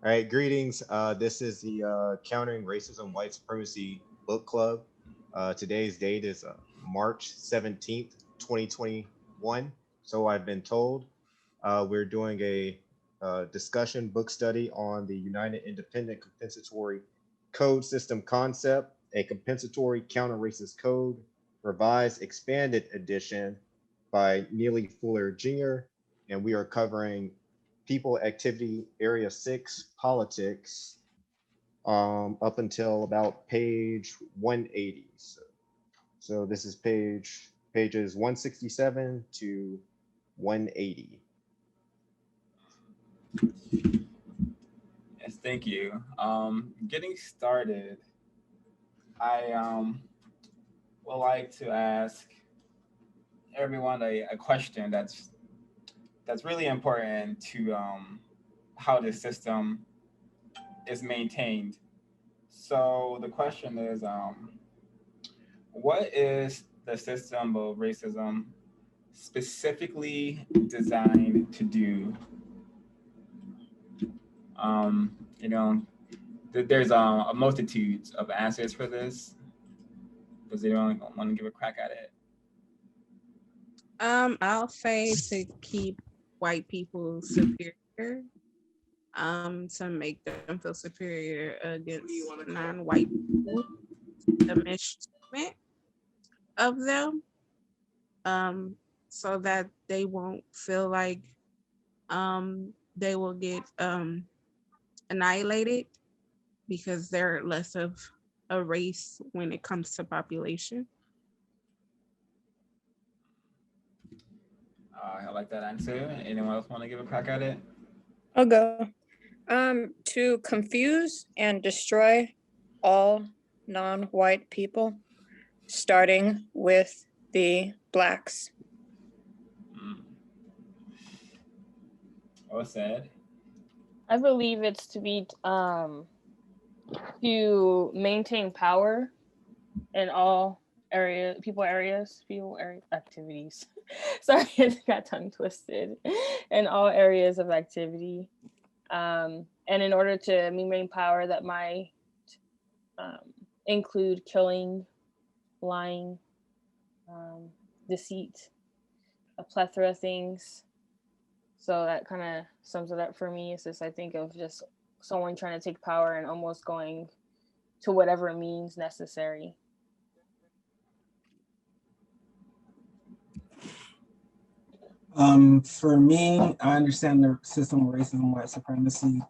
All right, greetings. This is the Countering Racism, White Supremacy book club. Today's date is March 17th, 2021. So I've been told. We're doing a discussion book study on the United Independent Compensatory Code System concept, a compensatory counter racist code, revised expanded edition by Neely Fuller Jr. And we are covering people, activity, area 6, politics, up until about page 180. So this is pages 167 to 180. Yes, thank you. Getting started, I would like to ask everyone a question that's really important to how the system is maintained. So the question is, what is the system of racism specifically designed to do? You know, there's a multitude of answers for this. Does anyone want to give a crack at it? I'll say to keep white people superior, to make them feel superior against non-white people, the mistreatment of them, so that they won't feel like they will get annihilated because they're less of a race when it comes to population. I like that answer. Anyone else want to give a crack at it? I'll go. To confuse and destroy all non-white people, starting with the blacks. Well said. I believe it's to be to maintain power in all people area activities. Sorry, I got tongue twisted. In all areas of activity, and in order to maintain power, that might include killing, lying, deceit, a plethora of things. So that kind of sums it up for me. It's just I think of just someone trying to take power and almost going to whatever means necessary. For me, I understand the system of racism, white supremacy,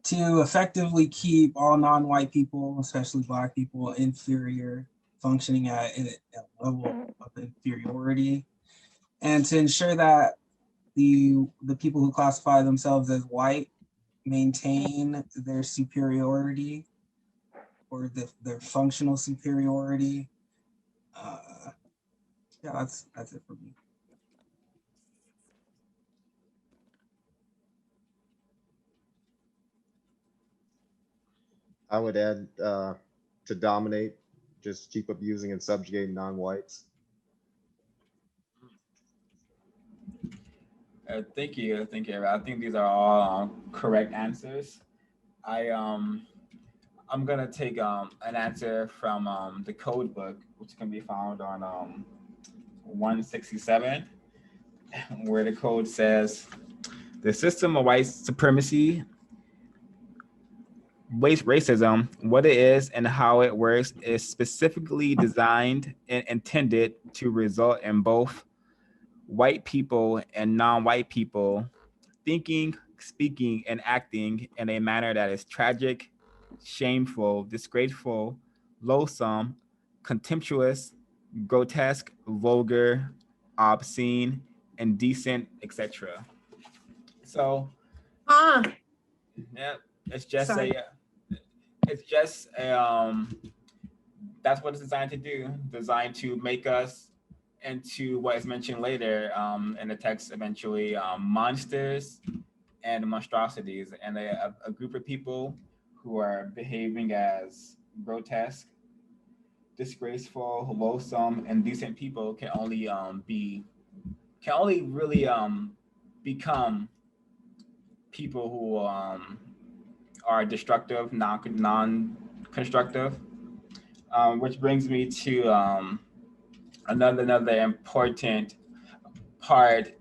to effectively keep all non-white people, especially Black people, inferior, functioning at a level of inferiority, and to ensure that the people who classify themselves as white maintain their superiority or their functional superiority. Yeah, that's it for me. I would add to dominate, just keep abusing and subjugating non-whites. Thank you. I think these are all correct answers. I'm gonna take an answer from the code book, which can be found on 167, where the code says the system of white supremacy, racism, what it is and how it works, is specifically designed and intended to result in both white people and non-white people thinking, speaking, and acting in a manner that is tragic, shameful, disgraceful, loathsome, contemptuous, grotesque, vulgar, obscene, indecent, etc. So, yeah, it's just Sorry. it's just a, that's what it's designed to do. Designed to make us into what is mentioned later in the text, eventually monsters and monstrosities, and a group of people who are behaving as grotesque, disgraceful, loathsome, and decent people can only really become people who are destructive, non-constructive, which brings me to another important part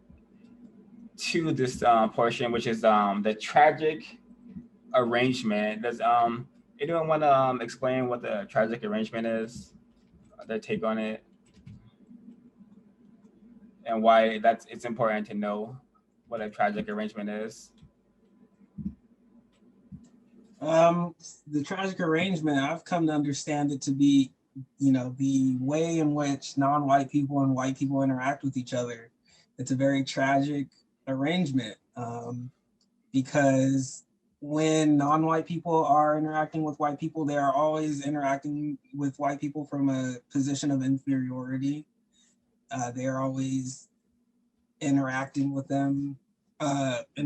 to this portion, which is the tragic arrangement. Does anyone want to explain what the tragic arrangement is? Their take on it, and why it's important to know what a tragic arrangement is. The tragic arrangement, I've come to understand it to be, the way in which non-white people and white people interact with each other. It's a very tragic arrangement, because when non-white people are interacting with white people, they are always interacting with white people from a position of inferiority. They are always interacting with them in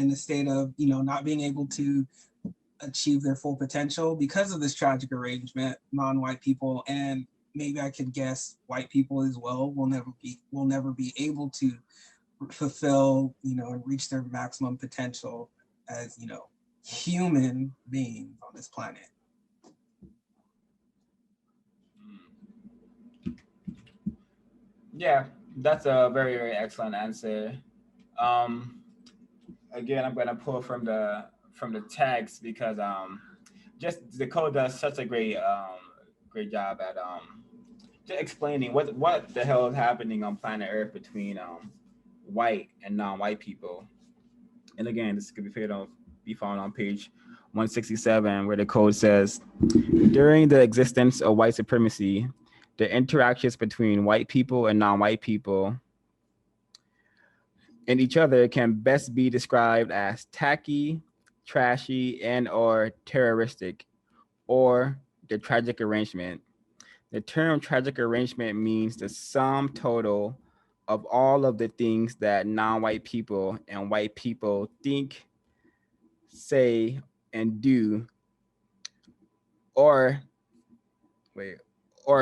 the state of, not being able to achieve their full potential. Because of this tragic arrangement, non-white people, and maybe I could guess white people as well, will never be able to fulfill, and reach their maximum potential as, human beings on this planet. Yeah, that's a very, very excellent answer. Again, I'm gonna pull from the text because just the code does such a great job at just explaining what the hell is happening on planet Earth between white and non-white people. And again, this could be found on page 167, where the code says, during the existence of white supremacy, the interactions between white people and non-white people and each other can best be described as tacky, trashy, and or terroristic, or the tragic arrangement. The term tragic arrangement means the sum total of all of the things that non-white people and white people think, say, and do, or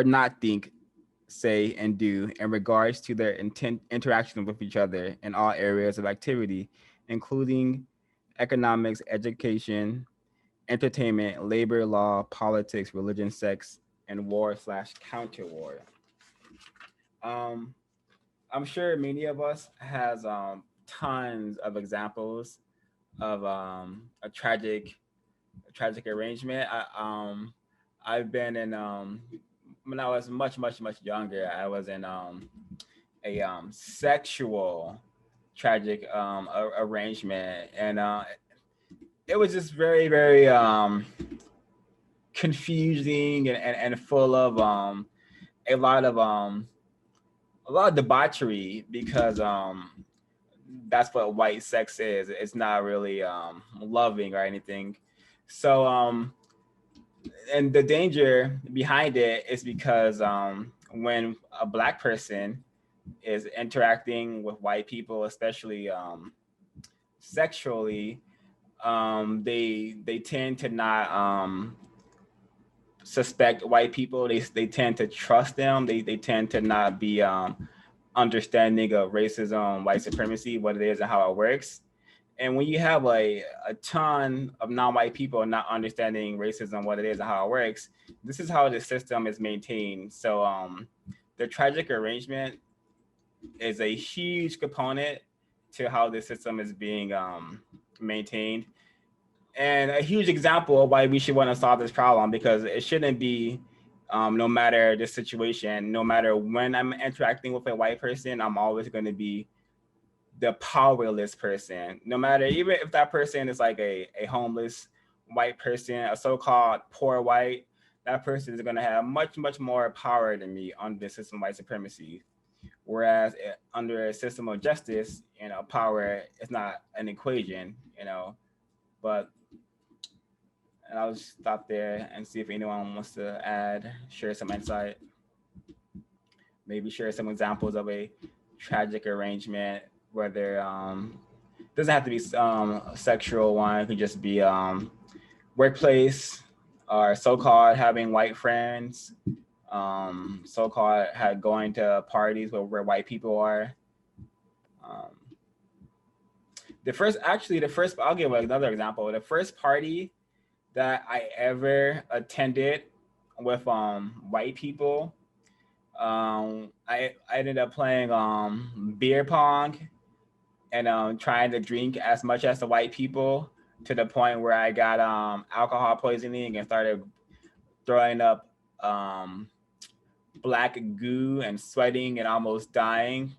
not think, say, and do in regards to their interaction with each other in all areas of activity, including economics, education, entertainment, labor, law, politics, religion, sex, and war/counter war. I'm sure many of us has tons of examples of a tragic arrangement. I've been in when I was much younger. I was in a sexual tragic arrangement, and it was just very, very confusing and full of a lot of debauchery, because that's what white sex is. It's not really loving or anything. So and the danger behind it is because when a black person is interacting with white people, especially sexually, they tend to not suspect white people. They tend to trust them. They tend to not be understanding of racism, white supremacy, what it is and how it works. And when you have a ton of non-white people not understanding racism, what it is and how it works, this is how the system is maintained. So the tragic arrangement is a huge component to how the system is being maintained, and a huge example of why we should want to solve this problem, because it shouldn't be no matter the situation, no matter when I'm interacting with a white person, I'm always going to be the powerless person, no matter, even if that person is like a homeless white person, a so-called poor white, that person is going to have much more power than me under the system of white supremacy. Whereas under a system of justice, power is not an equation, but. And I'll just stop there and see if anyone wants to share some insight, maybe share some examples of a tragic arrangement, whether doesn't have to be a sexual one. It could just be workplace, or so-called having white friends, so-called going to parties where white people are. The first, I'll give another example. The first party that I ever attended with white people, I ended up playing beer pong and trying to drink as much as the white people, to the point where I got alcohol poisoning and started throwing up black goo and sweating and almost dying,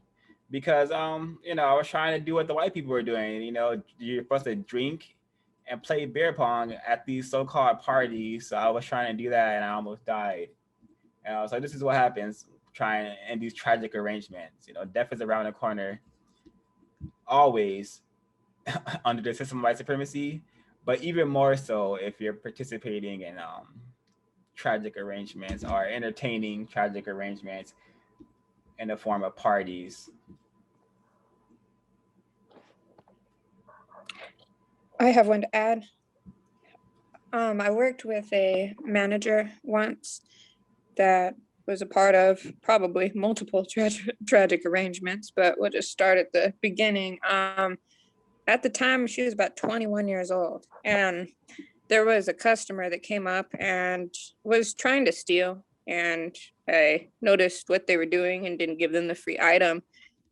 because I was trying to do what the white people were doing. You're supposed to drink and play beer pong at these so-called parties. So I was trying to do that and I almost died. So this is what happens trying in these tragic arrangements. Death is around the corner always under the system of white supremacy, but even more so if you're participating in tragic arrangements or entertaining tragic arrangements in the form of parties. I have one to add. I worked with a manager once that was a part of probably multiple tragic arrangements, but we'll just start at the beginning. At the time, she was about 21 years old, and there was a customer that came up and was trying to steal, and I noticed what they were doing and didn't give them the free item.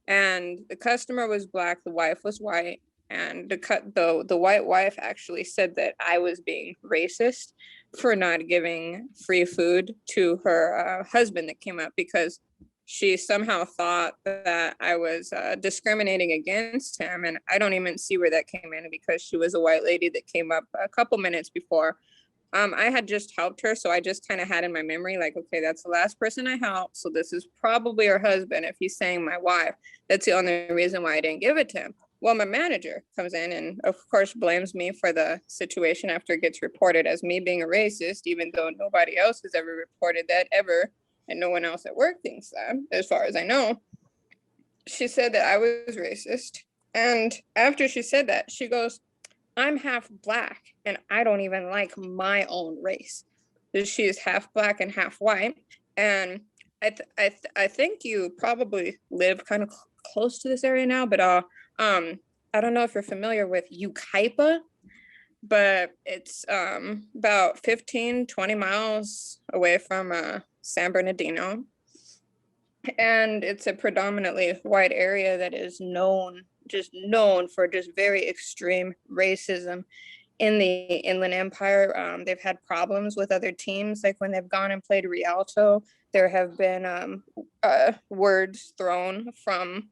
And the customer was Black, the wife was white, and the white wife actually said that I was being racist for not giving free food to her husband that came up, because she somehow thought that I was discriminating against him. And I don't even see where that came in, because she was a white lady that came up a couple minutes before. I had just helped her, so I just kind of had in my memory, like, okay, that's the last person I helped, so this is probably her husband. If he's saying my wife, that's the only reason why I didn't give it to him. Well, my manager comes in and, of course, blames me for the situation after it gets reported as me being a racist, even though nobody else has ever reported that ever, and no one else at work thinks that, as far as I know. She said that I was racist, and after she said that, she goes, I'm half Black and I don't even like my own race. She is half Black and half white. And I think you probably live kind of close to this area now, but I don't know if you're familiar with Yucaipa, but it's about 15-20 miles away from San Bernardino. And it's a predominantly white area that is known for just very extreme racism in the Inland Empire. They've had problems with other teams, like when they've gone and played Rialto, there have been words thrown from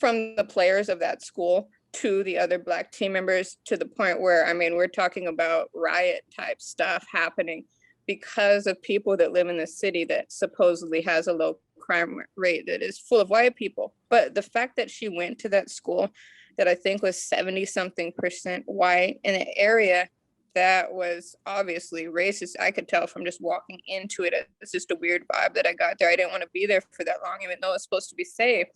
the players of that school to the other Black team members, to the point where, I mean, we're talking about riot type stuff happening because of people that live in the city that supposedly has a low crime rate that is full of white people. But the fact that she went to that school that I think was 70-something% white in an area that was obviously racist, I could tell from just walking into it. It's just a weird vibe that I got there. I didn't want to be there for that long, even though it's supposed to be safe.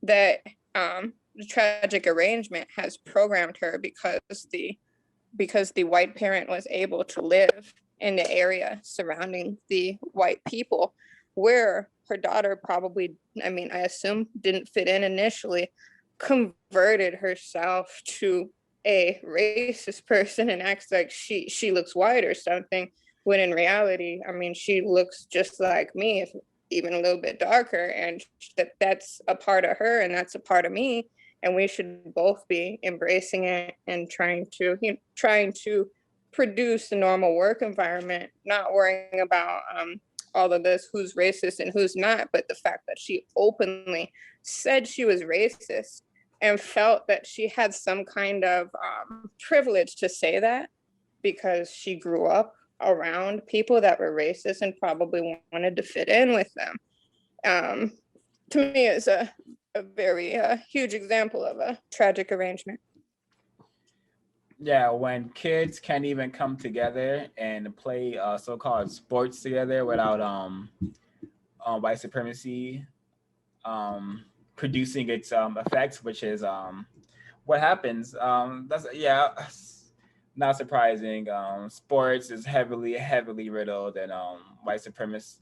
That the tragic arrangement has programmed her, because the white parent was able to live in the area surrounding the white people, where her daughter probably, I mean, I assume didn't fit in initially, converted herself to a racist person and acts like she looks white or something, when in reality, I mean, she looks just like me, if even a little bit darker, and that's a part of her and that's a part of me, and we should both be embracing it and trying to produce a normal work environment, not worrying about all of this, who's racist and who's not, but the fact that she openly said she was racist and felt that she had some kind of privilege to say that, because she grew up around people that were racist and probably wanted to fit in with them. To me, it's a very huge example of a tragic arrangement. Yeah, when kids can't even come together and play so-called sports together without white supremacy producing its effects, which is what happens. That's not surprising. Sports is heavily riddled in white supremacist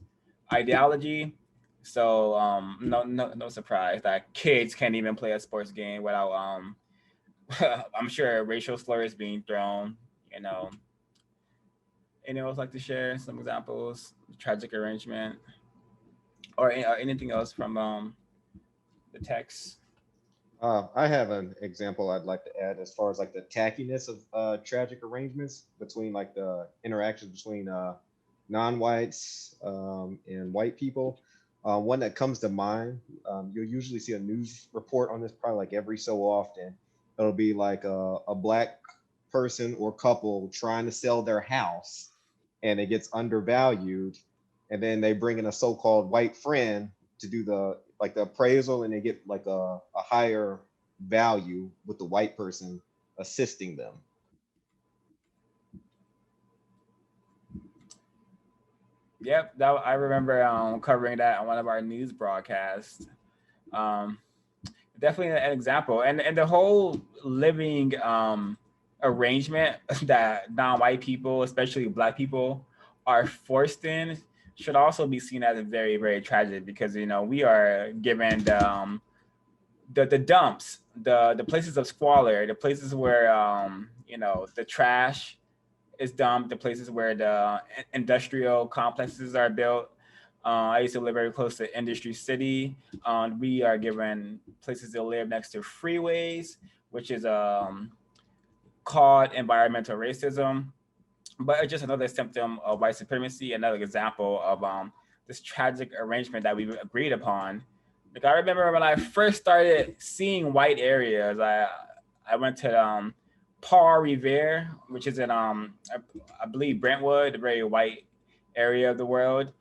ideology. So no surprise that kids can't even play a sports game without I'm sure racial slurs being thrown, you know. Anyone else like to share some examples, tragic arrangement, or anything else from the text? I have an example I'd like to add as far as like the tackiness of tragic arrangements between like the interactions between non-whites and white people. One that comes to mind, you'll usually see a news report on this probably like every so often. It'll be like a black person or couple trying to sell their house and it gets undervalued. And then they bring in a so-called white friend to do the like the appraisal and they get like a higher value with the white person assisting them. Yep, that I remember covering that on one of our news broadcasts. Um, Definitely an example, and the whole living arrangement that non-white people, especially black people, are forced in should also be seen as very, very tragic because we are given the dumps, the places of squalor, the places where the trash is dumped, the places where the industrial complexes are built. I used to live very close to Industry City. We are given places to live next to freeways, which is called environmental racism. But it's just another symptom of white supremacy, another example of this tragic arrangement that we've agreed upon. Like I remember when I first started seeing white areas, I went to Paul Revere, which is in I believe Brentwood, a very white area of the world.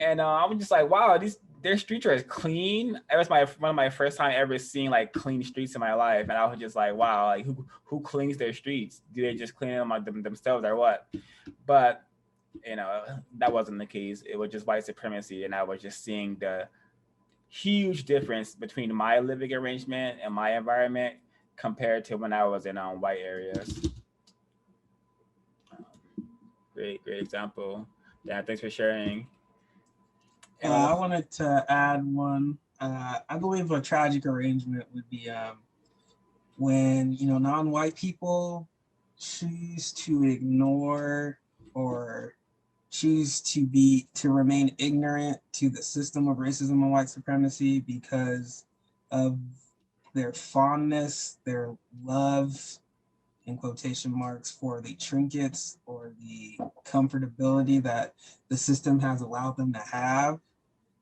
And I was just like, wow, their streets are clean. It was one of my first time ever seeing like clean streets in my life, and I was just like, wow, like who cleans their streets? Do they just clean them like themselves or what? But that wasn't the case. It was just white supremacy, and I was just seeing the huge difference between my living arrangement and my environment compared to when I was in white areas. Great example. Yeah, thanks for sharing. I wanted to add one. I believe a tragic arrangement would be when non-white people choose to ignore or choose to remain ignorant to the system of racism and white supremacy because of their fondness, their love, in quotation marks, for the trinkets or the comfortability that the system has allowed them to have.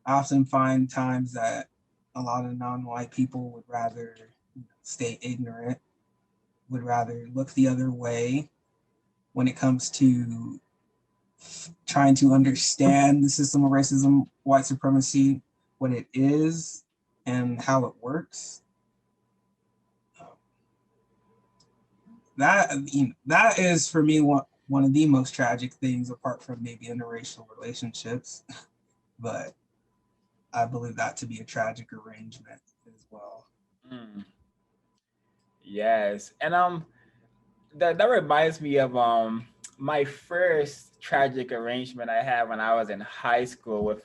I often find times that a lot of non-white people would rather stay ignorant, would rather look the other way when it comes to trying to understand the system of racism, white supremacy, what it is, and how it works. That is for me one of the most tragic things, apart from maybe interracial relationships. But I believe that to be a tragic arrangement as well. Mm. Yes, and that reminds me of my first tragic arrangement I had when I was in high school with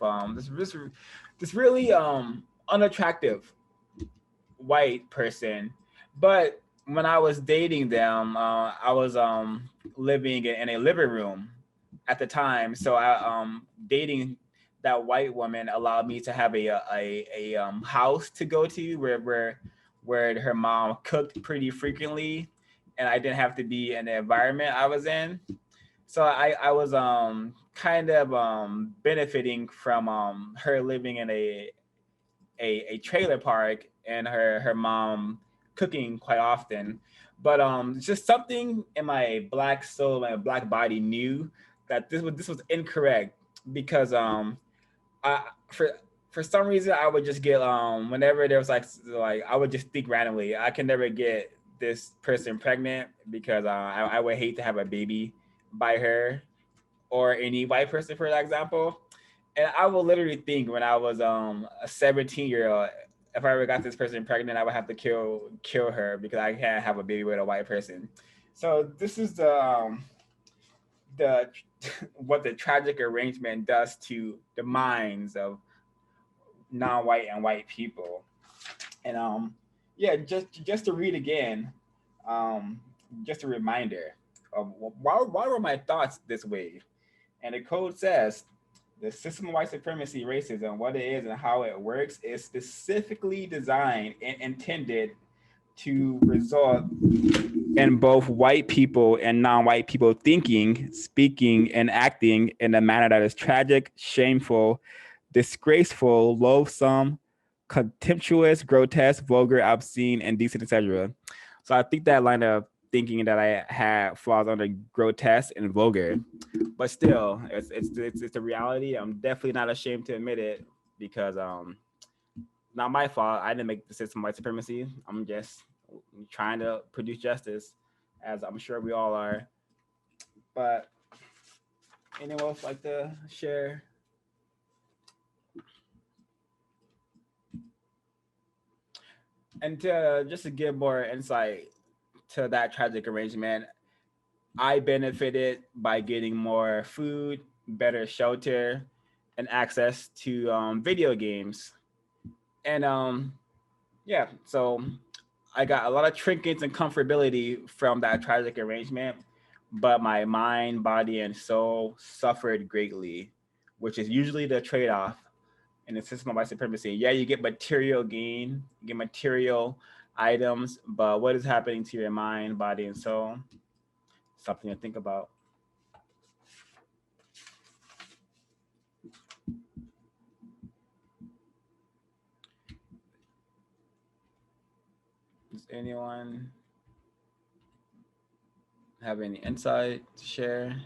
this really unattractive white person. But when I was dating them, I was living in a living room at the time. So I dating that white woman allowed me to have a house to go to where her mom cooked pretty frequently, and I didn't have to be in the environment I was in. So I was kind of benefiting from her living in a trailer park and her mom cooking quite often. But just something in my black soul, my black body knew that this was incorrect because I for some reason I would just get whenever there was like I would just think randomly I can never get this person pregnant because I would hate to have a baby by her or any white person for example. And I will literally think when I was a 17-year-old, if I ever got this person pregnant, I would have to kill her because I can't have a baby with a white person. So this is the what the tragic arrangement does to the minds of non-white and white people. And yeah, just to read again, just a reminder of why were my thoughts this way. And the code says the system of white supremacy, racism, what it is and how it works is specifically designed and intended to result in both white people and non-white people thinking, speaking, and acting in a manner that is tragic, shameful, disgraceful, loathsome, contemptuous, grotesque, vulgar, obscene, indecent, etc. So I think that line of thinking that I had falls under grotesque and vulgar, but still, it's a reality. I'm definitely not ashamed to admit it because not my fault. I didn't make the system of white supremacy. I'm just trying to produce justice, as I'm sure we all are. But anyone else like to share? And just to give more insight to that tragic arrangement, I benefited by getting more food, better shelter, and access to video games. And yeah, so I got a lot of trinkets and comfortability from that tragic arrangement, but my mind, body, and soul suffered greatly, which is usually the trade-off in the system of white supremacy. Yeah, you get material gain, you get material items, but what is happening to your mind, body, and soul? Something to think about. Does anyone have any insight to share?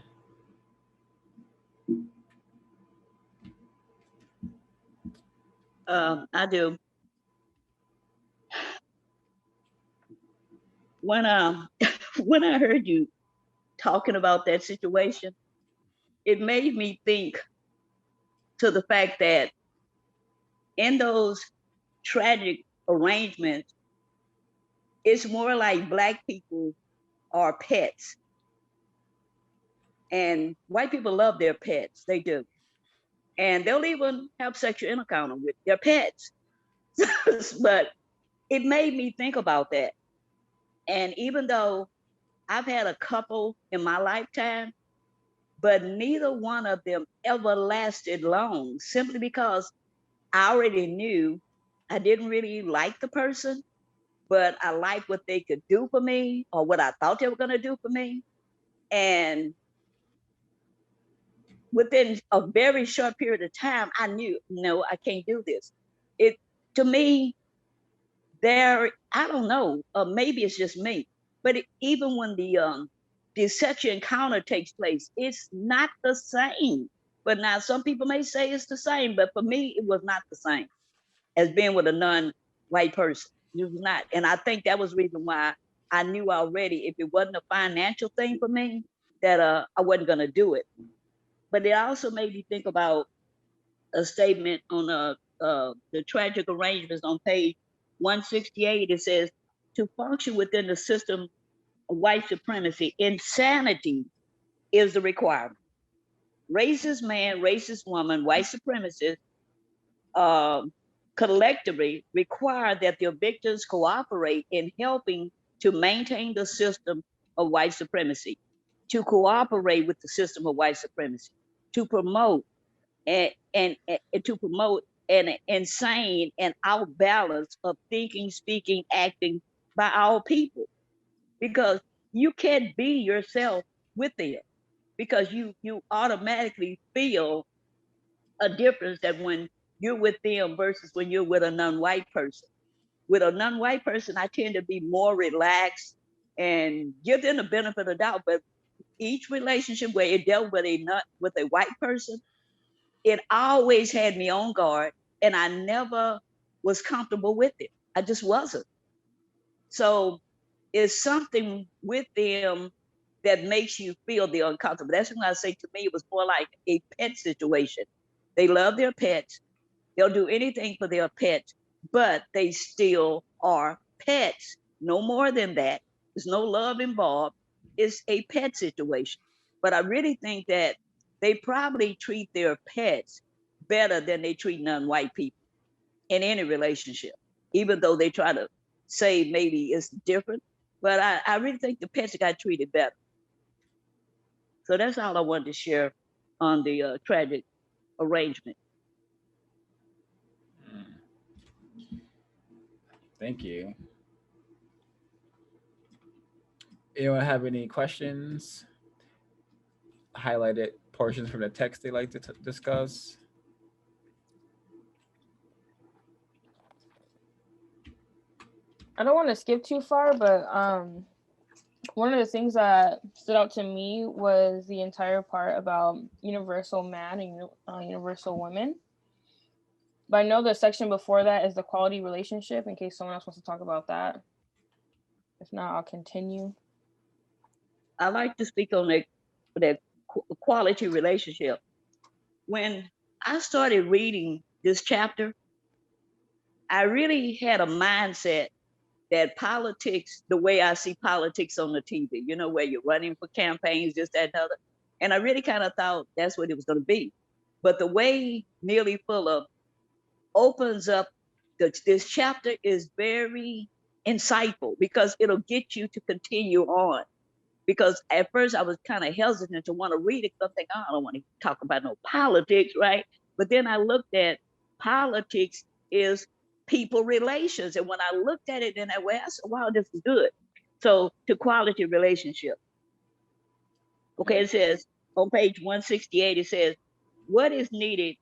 I do. When when I heard you talking about that situation, it made me think to the fact that in those tragic arrangements, it's more like Black people are pets. And white people love their pets, they do. And they'll even have sexual encounter with their pets. But it made me think about that. And even though I've had a couple in my lifetime, but neither one of them ever lasted long, simply because I already knew I didn't really like the person, but I liked what they could do for me or what I thought they were going to do for me. And within a very short period of time, I knew, no, I can't do this. It, to me, I don't know, maybe it's just me, but even when the sexual encounter takes place, it's not the same. But now some people may say it's the same, but for me, it was not the same as being with a non-white person. It was not. And I think that was the reason why I knew already if it wasn't a financial thing for me, that I wasn't going to do it. But it also made me think about a statement on the tragic arrangements on page 168. It says, to function within the system of white supremacy, insanity is the requirement. Racist man, racist woman, white supremacists collectively require that their victims cooperate in helping to maintain the system of white supremacy, to cooperate with the system of white supremacy, to promote and to promote an insane and out balance of thinking, speaking, acting by all people, because you can't be yourself with them, because you automatically feel a difference that when you're with them versus when you're with a non-white person. With a non-white person, I tend to be more relaxed and give them the benefit of the doubt. But each relationship where it dealt with a white person, it always had me on guard, and I never was comfortable with it. I just wasn't. So it's something with them that makes you feel the uncomfortable. That's when I say, to me, it was more like a pet situation. They love their pets. They'll do anything for their pets, but they still are pets. No more than that. There's no love involved. It's a pet situation. But I really think that they probably treat their pets better than they treat non-white people in any relationship, even though they try to say maybe it's different. But I really think the pets got treated better. So that's all I wanted to share on the tragic arrangement. Thank you. Anyone have any questions? Highlighted portions from the text they like to discuss? I don't want to skip too far, but one of the things that stood out to me was the entire part about universal man and universal woman. But I know the section before that is the quality relationship, in case someone else wants to talk about that. If not, I'll continue. I like to speak on that quality relationship. When I started reading this chapter, I really had a mindset that politics, the way I see politics on the TV, you know, where you're running for campaigns, this, that, and other. And I really kind of thought that's what it was going to be. But the way Neely Fuller opens up this chapter is very insightful, because it'll get you to continue on. Because at first I was kind of hesitant to want to read it, because I'm thinking, oh, I don't want to talk about no politics, right? But then I looked at politics is people relations. And when I looked at it in that way, I said, wow, this is good. So to quality relationship. Okay, it says on page 168, it says, what is needed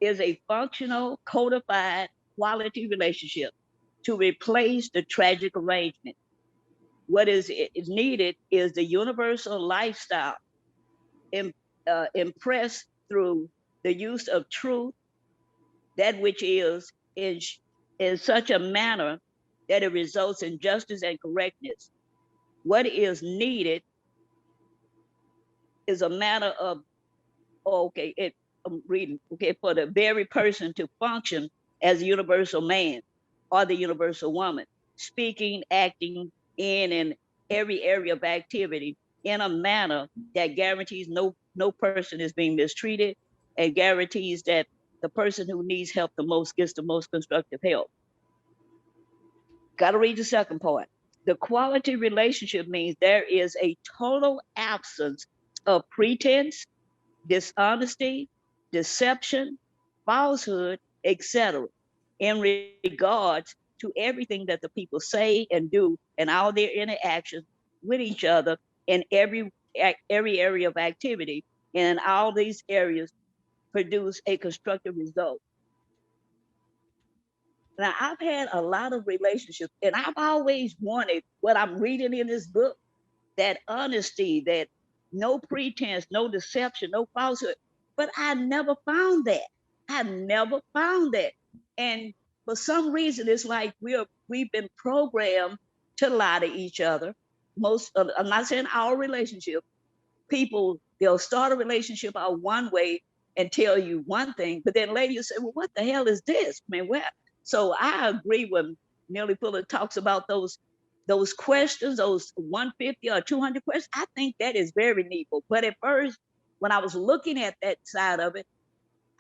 is a functional, codified quality relationship to replace the tragic arrangement. What is needed is the universal lifestyle impressed through the use of truth, that which is in such a manner that it results in justice and correctness. What is needed is a matter of, I'm reading, for the very person to function as a universal man or the universal woman, speaking, acting in every area of activity in a manner that guarantees no person is being mistreated, and guarantees that the person who needs help the most gets the most constructive help. Got to read the second part. The quality relationship means there is a total absence of pretense, dishonesty, deception, falsehood, etc., in regards to everything that the people say and do, and all their interactions with each other in every area of activity. And all these areas produce a constructive result. Now, I've had a lot of relationships, and I've always wanted what I'm reading in this book, that honesty, that no pretense, no deception, no falsehood. But I never found that. I never found that. And for some reason, it's like we've been programmed to lie to each other. I'm not saying our relationship. People, they'll start a relationship out one way and tell you one thing, but then later you say, well, what the hell is this? I mean, so I agree when Neely Fuller talks about those questions, those 150 or 200 questions. I think that is very needful. But at first, when I was looking at that side of it,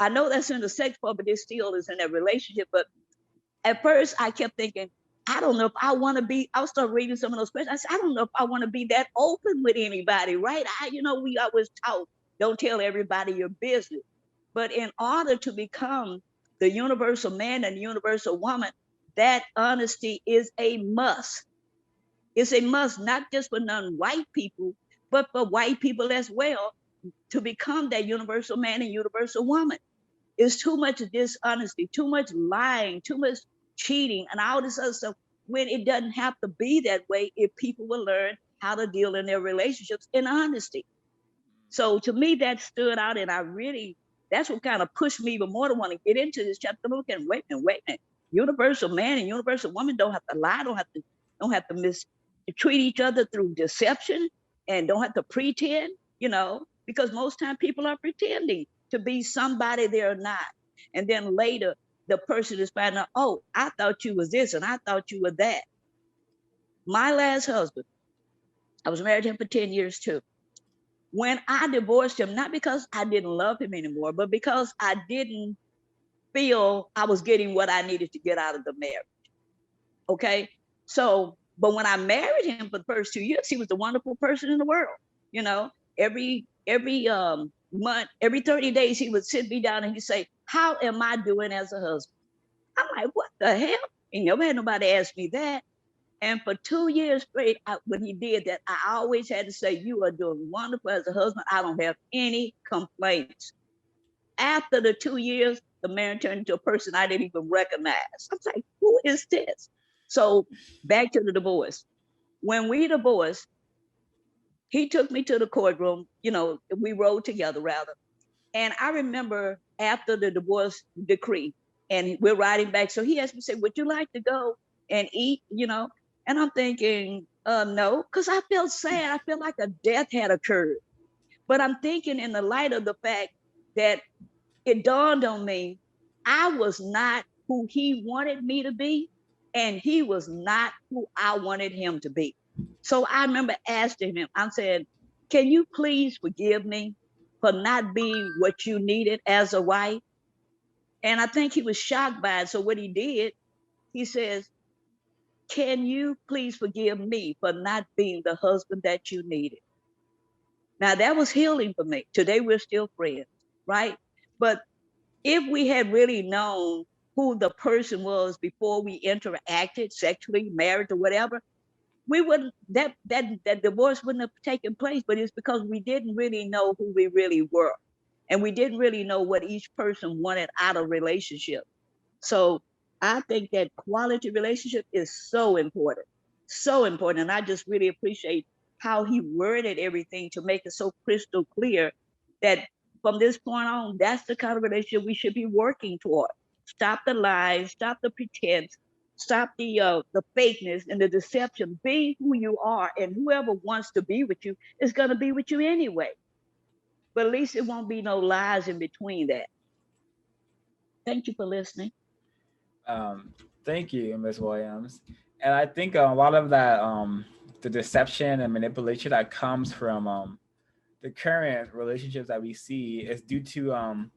I know that's in the sex part, but it still is in a relationship. But at first I kept thinking, I don't know if I want to be, I'll start reading some of those questions. I said, I don't know if I want to be that open with anybody, right? We always taught, don't tell everybody your business. But in order to become the universal man and the universal woman, that honesty is a must. It's a must, not just for non-white people, but for white people as well, to become that universal man and universal woman. It's too much dishonesty, too much lying, too much cheating, and all this other stuff, when it doesn't have to be that way if people will learn how to deal in their relationships in honesty. So to me, that stood out, and that's what kind of pushed me even more to want to get into this chapter. Look at, wait a minute. Universal man and universal woman don't have to lie, don't have to mistreat each other through deception, and don't have to pretend, because most time people are pretending to be somebody they're not. And then later, the person is finding out, oh, I thought you was this and I thought you were that. My last husband, I was married to him for 10 years too. When I divorced him, not because I didn't love him anymore, but because I didn't feel I was getting what I needed to get out of the marriage. Okay. So But when I married him for the first 2 years, he was the wonderful person in the world. You know, every month, every 30 days, he would sit me down and he'd say, how am I doing as a husband? I'm like, what the hell? And never had nobody ask me that. And for 2 years straight, when he did that, I always had to say, you are doing wonderful as a husband. I don't have any complaints. After the 2 years, the man turned into a person I didn't even recognize. I was like, who is this? So back to the divorce. When we divorced, he took me to the courtroom. You know, we rode together rather. And I remember after the divorce decree, and we're riding back. So he asked me, say, would you like to go and eat, you know? And I'm thinking, no, because I felt sad. I felt like a death had occurred. But I'm thinking in the light of the fact that it dawned on me, I was not who he wanted me to be, and he was not who I wanted him to be. So I remember asking him, I said, can you please forgive me for not being what you needed as a wife? And I think he was shocked by it. So what he did, he says, can you please forgive me for not being the husband that you needed? Now that was healing for me. Today we're still friends, right? But if we had really known who the person was before we interacted sexually, marriage or whatever, we wouldn't, that divorce wouldn't have taken place. But it's because we didn't really know who we really were. And we didn't really know what each person wanted out of relationship. So I think that quality relationship is so important, so important. And I just really appreciate how he worded everything to make it so crystal clear that from this point on, that's the kind of relationship we should be working toward. Stop the lies, stop the pretense, stop the fakeness and the deception. Be who you are, and whoever wants to be with you is going to be with you anyway. But at least it won't be no lies in between that. Thank you for listening. Thank you, Ms. Williams. And I think a lot of that, the deception and manipulation that comes from the current relationships that we see is due to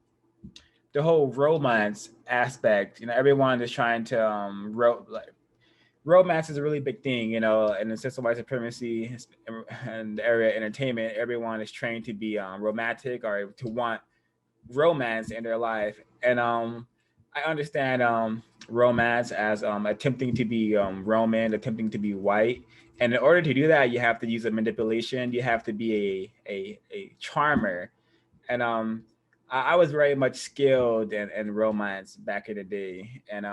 the whole romance aspect. You know, everyone is trying to romance is a really big thing, you know, in the system of white supremacy and the area of entertainment. Everyone is trained to be romantic or to want romance in their life. And I understand romance as attempting to be Roman, attempting to be white. And in order to do that, you have to use a manipulation. You have to be a charmer. And I was very much skilled in romance back in the day, and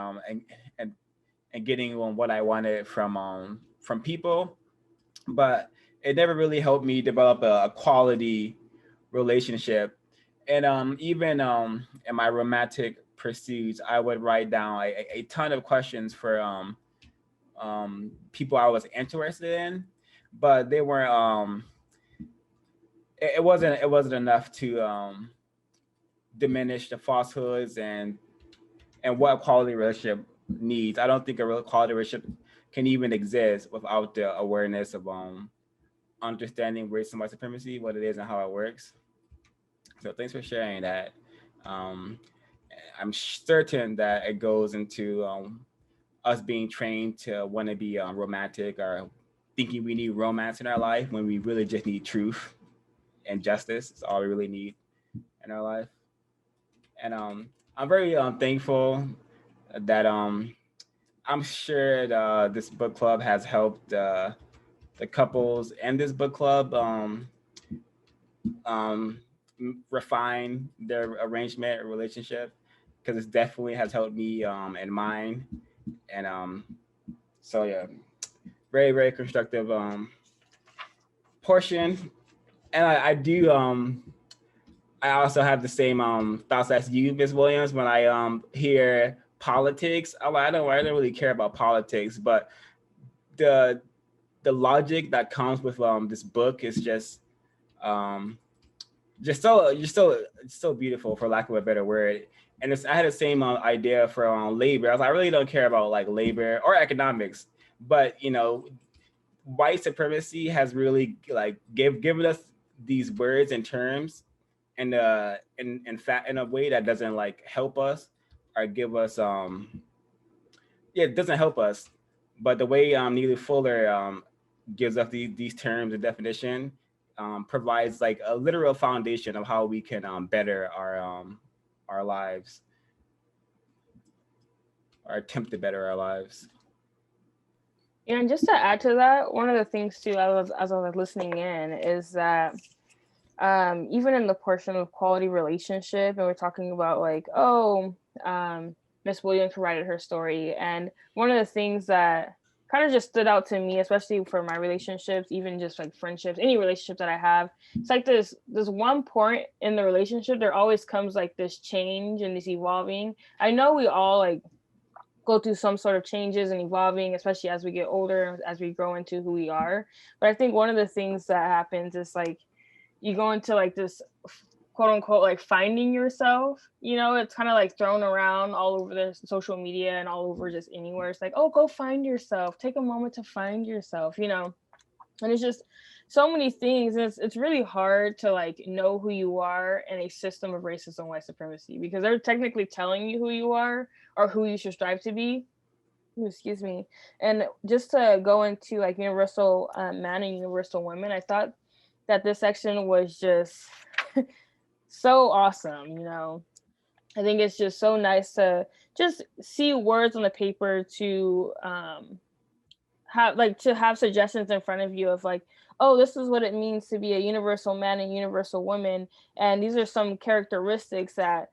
getting what I wanted from people, but it never really helped me develop a quality relationship. And even in my romantic pursuits, I would write down a ton of questions for people I was interested in, but they weren't. It wasn't enough to diminish the falsehoods and what a quality relationship needs. I don't think a real quality relationship can even exist without the awareness of understanding race and white supremacy, what it is and how it works. So thanks for sharing that. I'm certain that it goes into us being trained to want to be romantic or thinking we need romance in our life when we really just need truth and justice. It's all we really need in our life. And I'm very thankful that I'm sure this book club has helped the couples in this book club refine their arrangement or relationship, because it definitely has helped me in mine. And so yeah, very, very constructive portion. And I do I also have the same thoughts as you, Ms. Williams. When I hear politics, I don't really care about politics, but the logic that comes with this book is just so beautiful, for lack of a better word. And I had the same idea for labor. I was like, I really don't care about like labor or economics, but you know, white supremacy has really like given us these words and terms, and in fact in a way that doesn't like help us or give us it doesn't help us, But the way Neely Fuller gives us these terms and definition provides like a literal foundation of how we can better our lives, or attempt to better our lives. Yeah, and just to add to that, one of the things too, as I was listening in, is that even in the portion of quality relationship, and we're talking about like, oh, Miss Williams provided her story, and one of the things that kind of just stood out to me, especially for my relationships, even just like friendships, any relationship that I have, it's like this one point in the relationship, there always comes like this change and this evolving. I know we all like go through some sort of changes and evolving, especially as we get older, as we grow into who we are. But I think one of the things that happens is like you go into like this quote unquote like finding yourself. You know, it's kind of like thrown around all over the social media and all over just anywhere. It's like, oh, go find yourself. Take a moment to find yourself, you know. And it's just so many things. And it's really hard to like know who you are in a system of racism and white supremacy, because they're technically telling you who you are or who you should strive to be. Excuse me. And just to go into like universal man and universal women, I thought that this section was just so awesome. You know, I think it's just so nice to just see words on the paper to have suggestions in front of you of like, oh, this is what it means to be a universal man and universal woman, and these are some characteristics that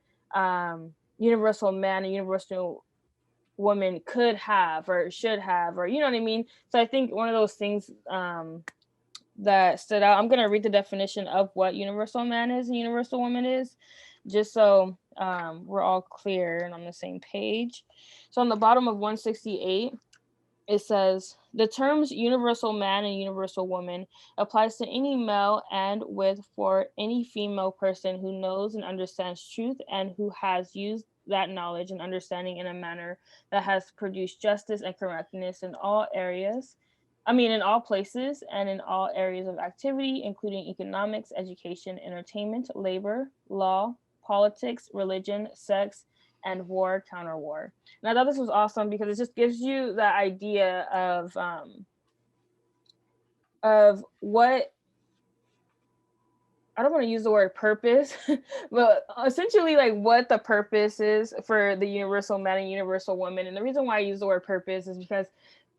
universal man and universal woman could have or should have, or you know what I mean. So I think one of those things that stood out, I'm going to read the definition of what universal man is and universal woman is, just so we're all clear and on the same page. So on the bottom of 168, it says, the terms universal man and universal woman applies to any male and with for any female person who knows and understands truth and who has used that knowledge and understanding in a manner that has produced justice and correctness in all areas. In all places and in all areas of activity, including economics, education, entertainment, labor, law, politics, religion, sex, and war, counter war. And I thought this was awesome because it just gives you the idea of what, I don't want to use the word purpose, but essentially like what the purpose is for the universal man and universal woman. And the reason why I use the word purpose is because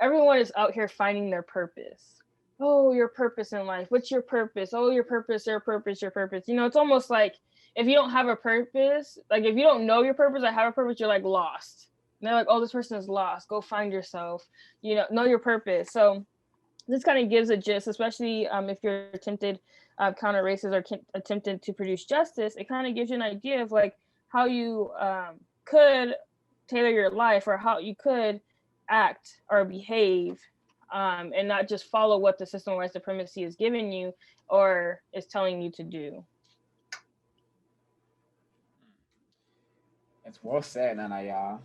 everyone is out here finding their purpose. Oh, your purpose in life. What's your purpose? Oh, your purpose, your purpose, your purpose. You know, it's almost like if you don't have a purpose, like if you don't know your purpose, I have a purpose, you're like lost. And they're like, oh, this person is lost. Go find yourself. You know your purpose. So this kind of gives a gist, especially if you're attempted counter races or attempted to produce justice. It kind of gives you an idea of like how you could tailor your life or how you could act or behave and not just follow what the system of white supremacy is giving you or is telling you to do. It's well said, Anaya.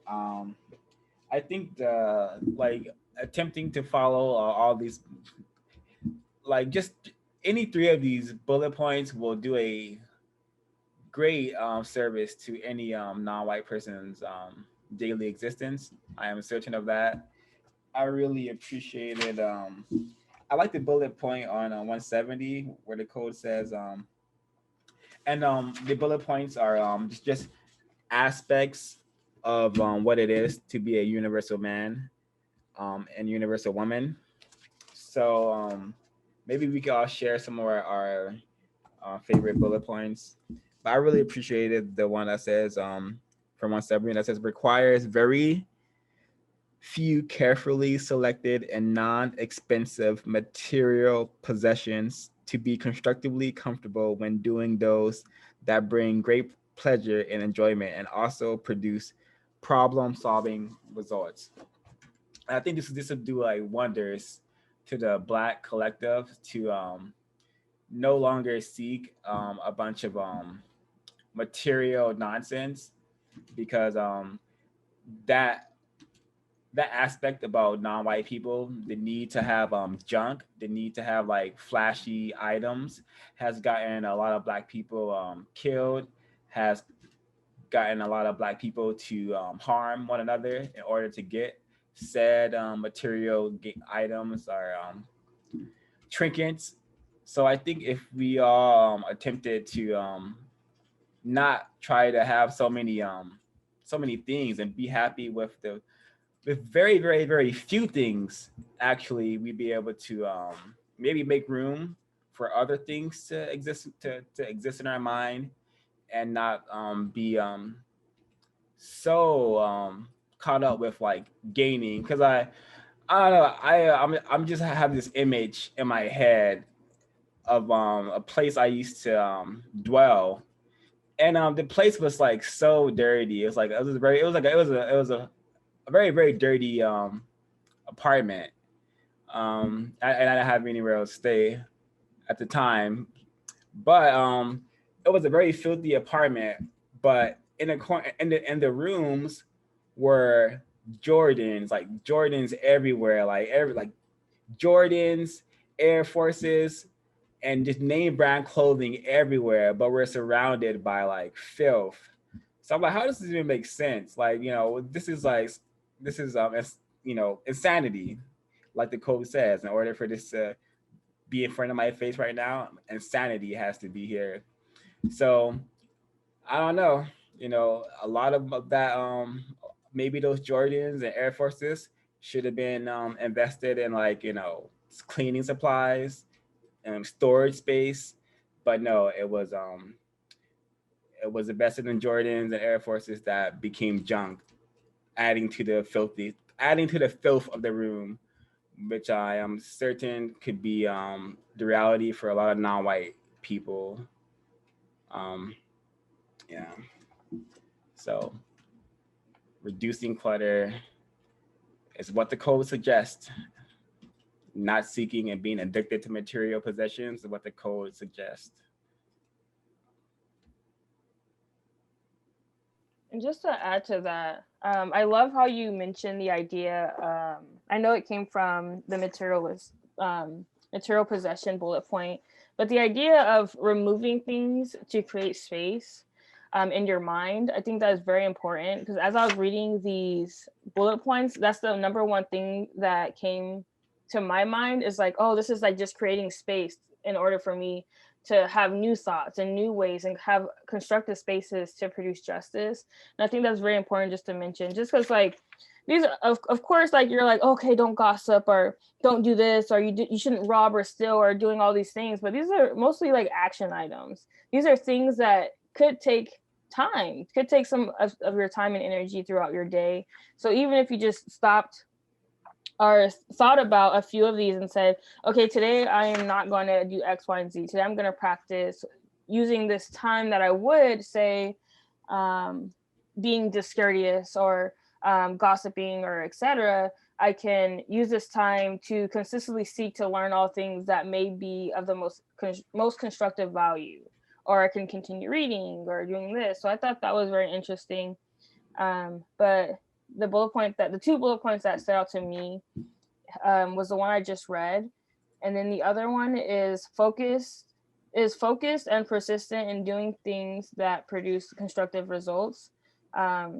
I think the like attempting to follow all these, like just any three of these bullet points will do a great service to any non-white person's daily existence. I am certain of that. I really appreciated. I like the bullet point on 170 where the code says, and the bullet points are just aspects of what it is to be a universal man and universal woman. So maybe we can all share some of our favorite bullet points. But I really appreciated the one that says from 170 that says requires very few carefully selected and non-expensive material possessions to be constructively comfortable when doing those that bring great pleasure and enjoyment and also produce problem-solving results. And I think this will do like wonders to the Black collective to no longer seek a bunch of material nonsense, because that that aspect about non-white people, the need to have junk, the need to have like flashy items, has gotten a lot of Black people killed, has gotten a lot of Black people to harm one another in order to get said material items or trinkets. So I think if we all attempted to not try to have so many things and be happy with very, very, very few things, actually we'd be able to maybe make room for other things to exist in our mind, and not be so caught up with like gaining. Because I don't know, I'm just have this image in my head of a place I used to dwell, and the place was like so dirty. It was like it was a very, very dirty apartment. And I didn't have anywhere else to stay at the time, but it was a very filthy apartment. But in the corner, in the rooms were Jordans everywhere, like Jordans, Air Forces, and just name brand clothing everywhere. But we're surrounded by like filth. So I'm like, how does this even make sense? Like, this is insanity. Like the code says, in order for this to be in front of my face right now, insanity has to be here. So I don't know. A lot of that, maybe those Jordans and Air Forces should have been invested in, like, cleaning supplies and storage space. But no, it was invested in Jordans and Air Forces that became junk, adding to the filth of the room, which I am certain could be the reality for a lot of non-white people. Yeah. So reducing clutter is what the code suggests. Not seeking and being addicted to material possessions is what the code suggests. And just to add to that, I love how you mentioned the idea. I know it came from the material possession bullet point, but the idea of removing things to create space in your mind, I think that is very important, because as I was reading these bullet points, that's the number one thing that came to my mind, is like, oh, this is like just creating space in order for me to have new thoughts and new ways and have constructive spaces to produce justice. And I think that's very important just to mention, just because like these, of course, like you're like, okay, don't gossip or don't do this, or you shouldn't rob or steal or doing all these things. But these are mostly like action items. These are things that could take time, could take some of your time and energy throughout your day. So even if you just stopped or thought about a few of these and said, okay, today I am not going to do X, Y, and Z. Today I'm going to practice using this time that I would say being discourteous or gossiping or etc. I can use this time to consistently seek to learn all things that may be of the most constructive value, or I can continue reading or doing this. So I thought that was very interesting. But the two bullet points that stood out to me was the one I just read. And then the other one is focused and persistent in doing things that produce constructive results. I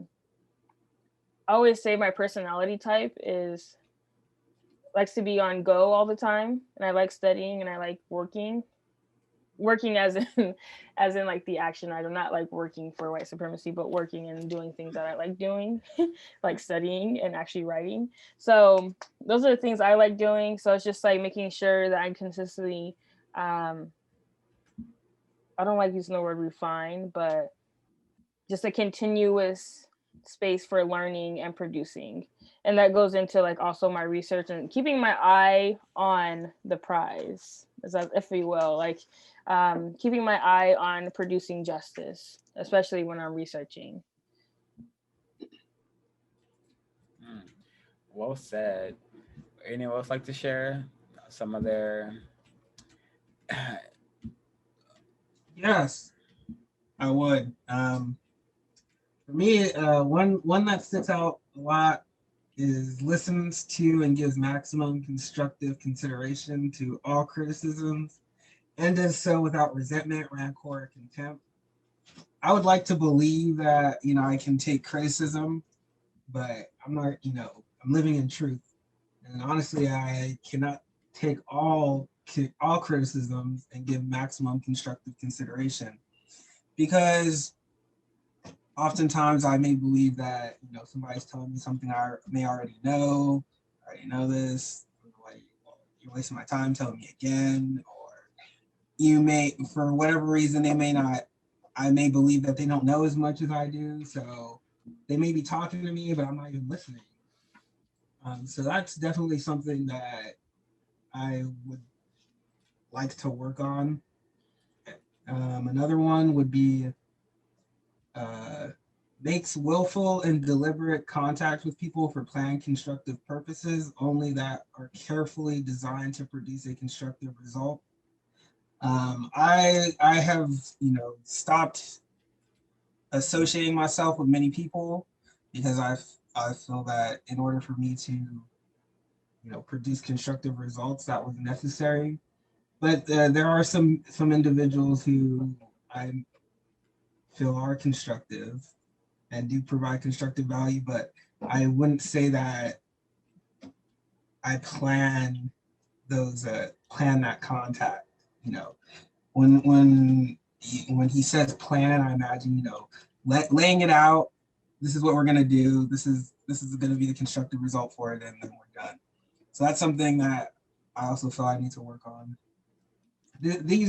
always say my personality type likes to be on go all the time, and I like studying and I like working as in like the action item, not like working for white supremacy, but working and doing things that I like doing, like studying and actually writing. So those are the things I like doing. So it's just like making sure that I consistently, I don't like using the word refine, but just a continuous space for learning and producing. And that goes into like also my research and keeping my eye on the prize, if you will, like keeping my eye on producing justice, especially when I'm researching. Well said. Anyone else like to share some of their? Yes, I would. For me, one that sticks out a lot is listens to and gives maximum constructive consideration to all criticisms, and does so without resentment, rancor, or contempt. I would like to believe that, I can take criticism, but I'm not, I'm living in truth. And honestly, I cannot take all criticisms and give maximum constructive consideration, because oftentimes I may believe that, you know, somebody's telling me something I may already know. I already know this. You're wasting my time telling me again. Or you may, for whatever reason, they may not, I may believe that they don't know as much as I do. So they may be talking to me, but I'm not even listening. So that's definitely something that I would like to work on. Another one would be makes willful and deliberate contact with people for planned constructive purposes, only that are carefully designed to produce a constructive result. I have, you know, stopped associating myself with many people because I feel that in order for me to, you know, produce constructive results, that was necessary. But there are some individuals who I feel are constructive and do provide constructive value, but I wouldn't say that I plan that contact. You know, when he says plan, I imagine, you know, laying it out. This is what we're gonna do. This is gonna be the constructive result for it, and then we're done. So that's something that I also feel I need to work on.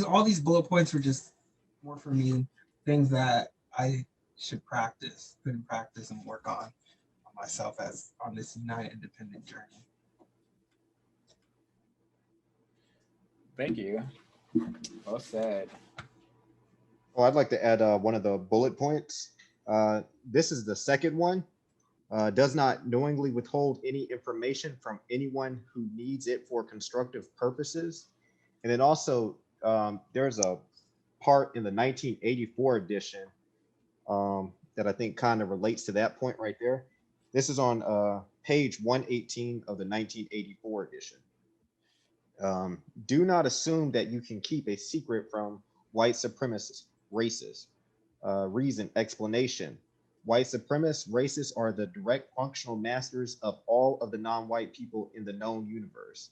All these bullet points are just more for me, things that I should practice, put in practice, and work on myself as on this United Independent journey. Thank you. Well said. Oh, I'd like to add one of the bullet points. This is the second one. Does not knowingly withhold any information from anyone who needs it for constructive purposes. And then also, there's a part in the 1984 edition that I think kind of relates to that point right there. This is on page 118 of the 1984 edition. Do not assume that you can keep a secret from white supremacist racists. Reason, explanation. White supremacist racists are the direct functional masters of all of the non-white people in the known universe.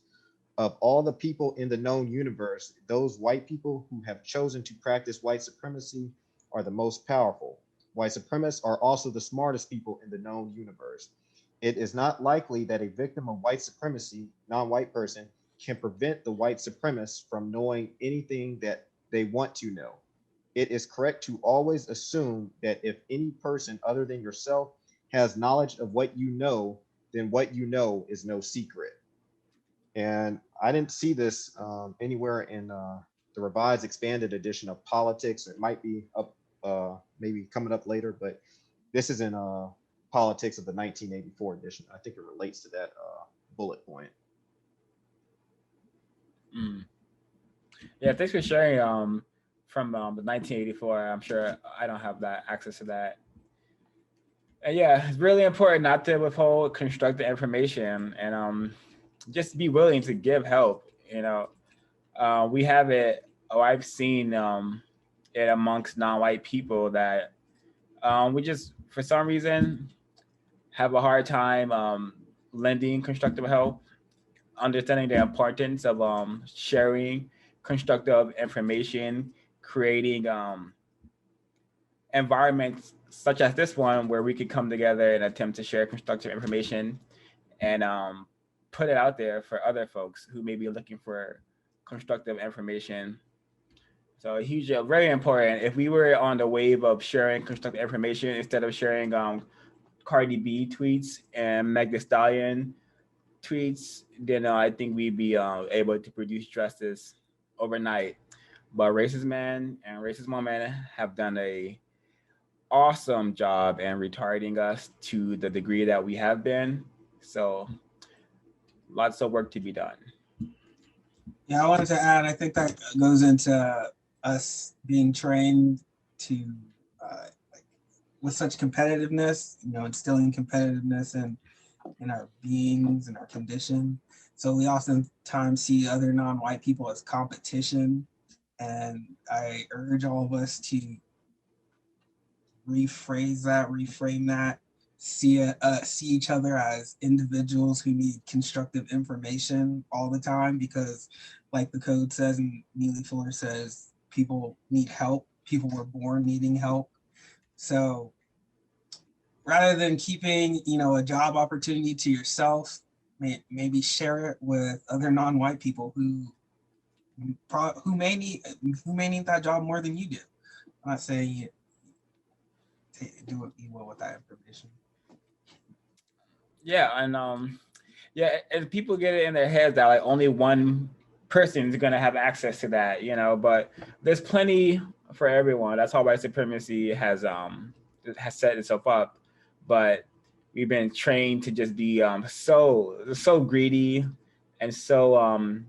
Of all the people in the known universe, those white people who have chosen to practice white supremacy are the most powerful. White supremacists are also the smartest people in the known universe. It is not likely that a victim of white supremacy, non-white person, can prevent the white supremacists from knowing anything that they want to know. It is correct to always assume that if any person other than yourself has knowledge of what you know, then what you know is no secret. And I didn't see this anywhere in the revised expanded edition of Politics. It might be up, maybe coming up later, but this is in Politics of the 1984 edition. I think it relates to that bullet point. Mm. Yeah, thanks for sharing from the 1984. I'm sure I don't have that access to that. And yeah, it's really important not to withhold constructive information and just be willing to give help. You know, we have it. Oh, I've seen it amongst non-white people that we just, for some reason, have a hard time lending constructive help, understanding the importance of sharing constructive information, creating environments such as this one where we could come together and attempt to share constructive information and put it out there for other folks who may be looking for constructive information. So huge, very important. If we were on the wave of sharing constructive information instead of sharing Cardi B tweets and Meg Thee Stallion tweets, then I think we'd be able to produce justice overnight. But racist men and racist women have done a awesome job in retarding us to the degree that we have been. So lots of work to be done. Yeah, I wanted to add, I think that goes into us being trained to, like, with such competitiveness, you know, instilling competitiveness in our beings and our condition. So we oftentimes see other non-white people as competition. And I urge all of us to reframe that, see each other as individuals who need constructive information all the time, because like the code says and Neely Fuller says, people need help. People were born needing help. So rather than keeping, a job opportunity to yourself, maybe share it with other non-white people who may need that job more than you do. I'm not saying you do what you will with that information. Yeah, and people get it in their heads that like only one person is gonna have access to that, but there's plenty for everyone. That's how white supremacy has set itself up. But we've been trained to just be so greedy and just so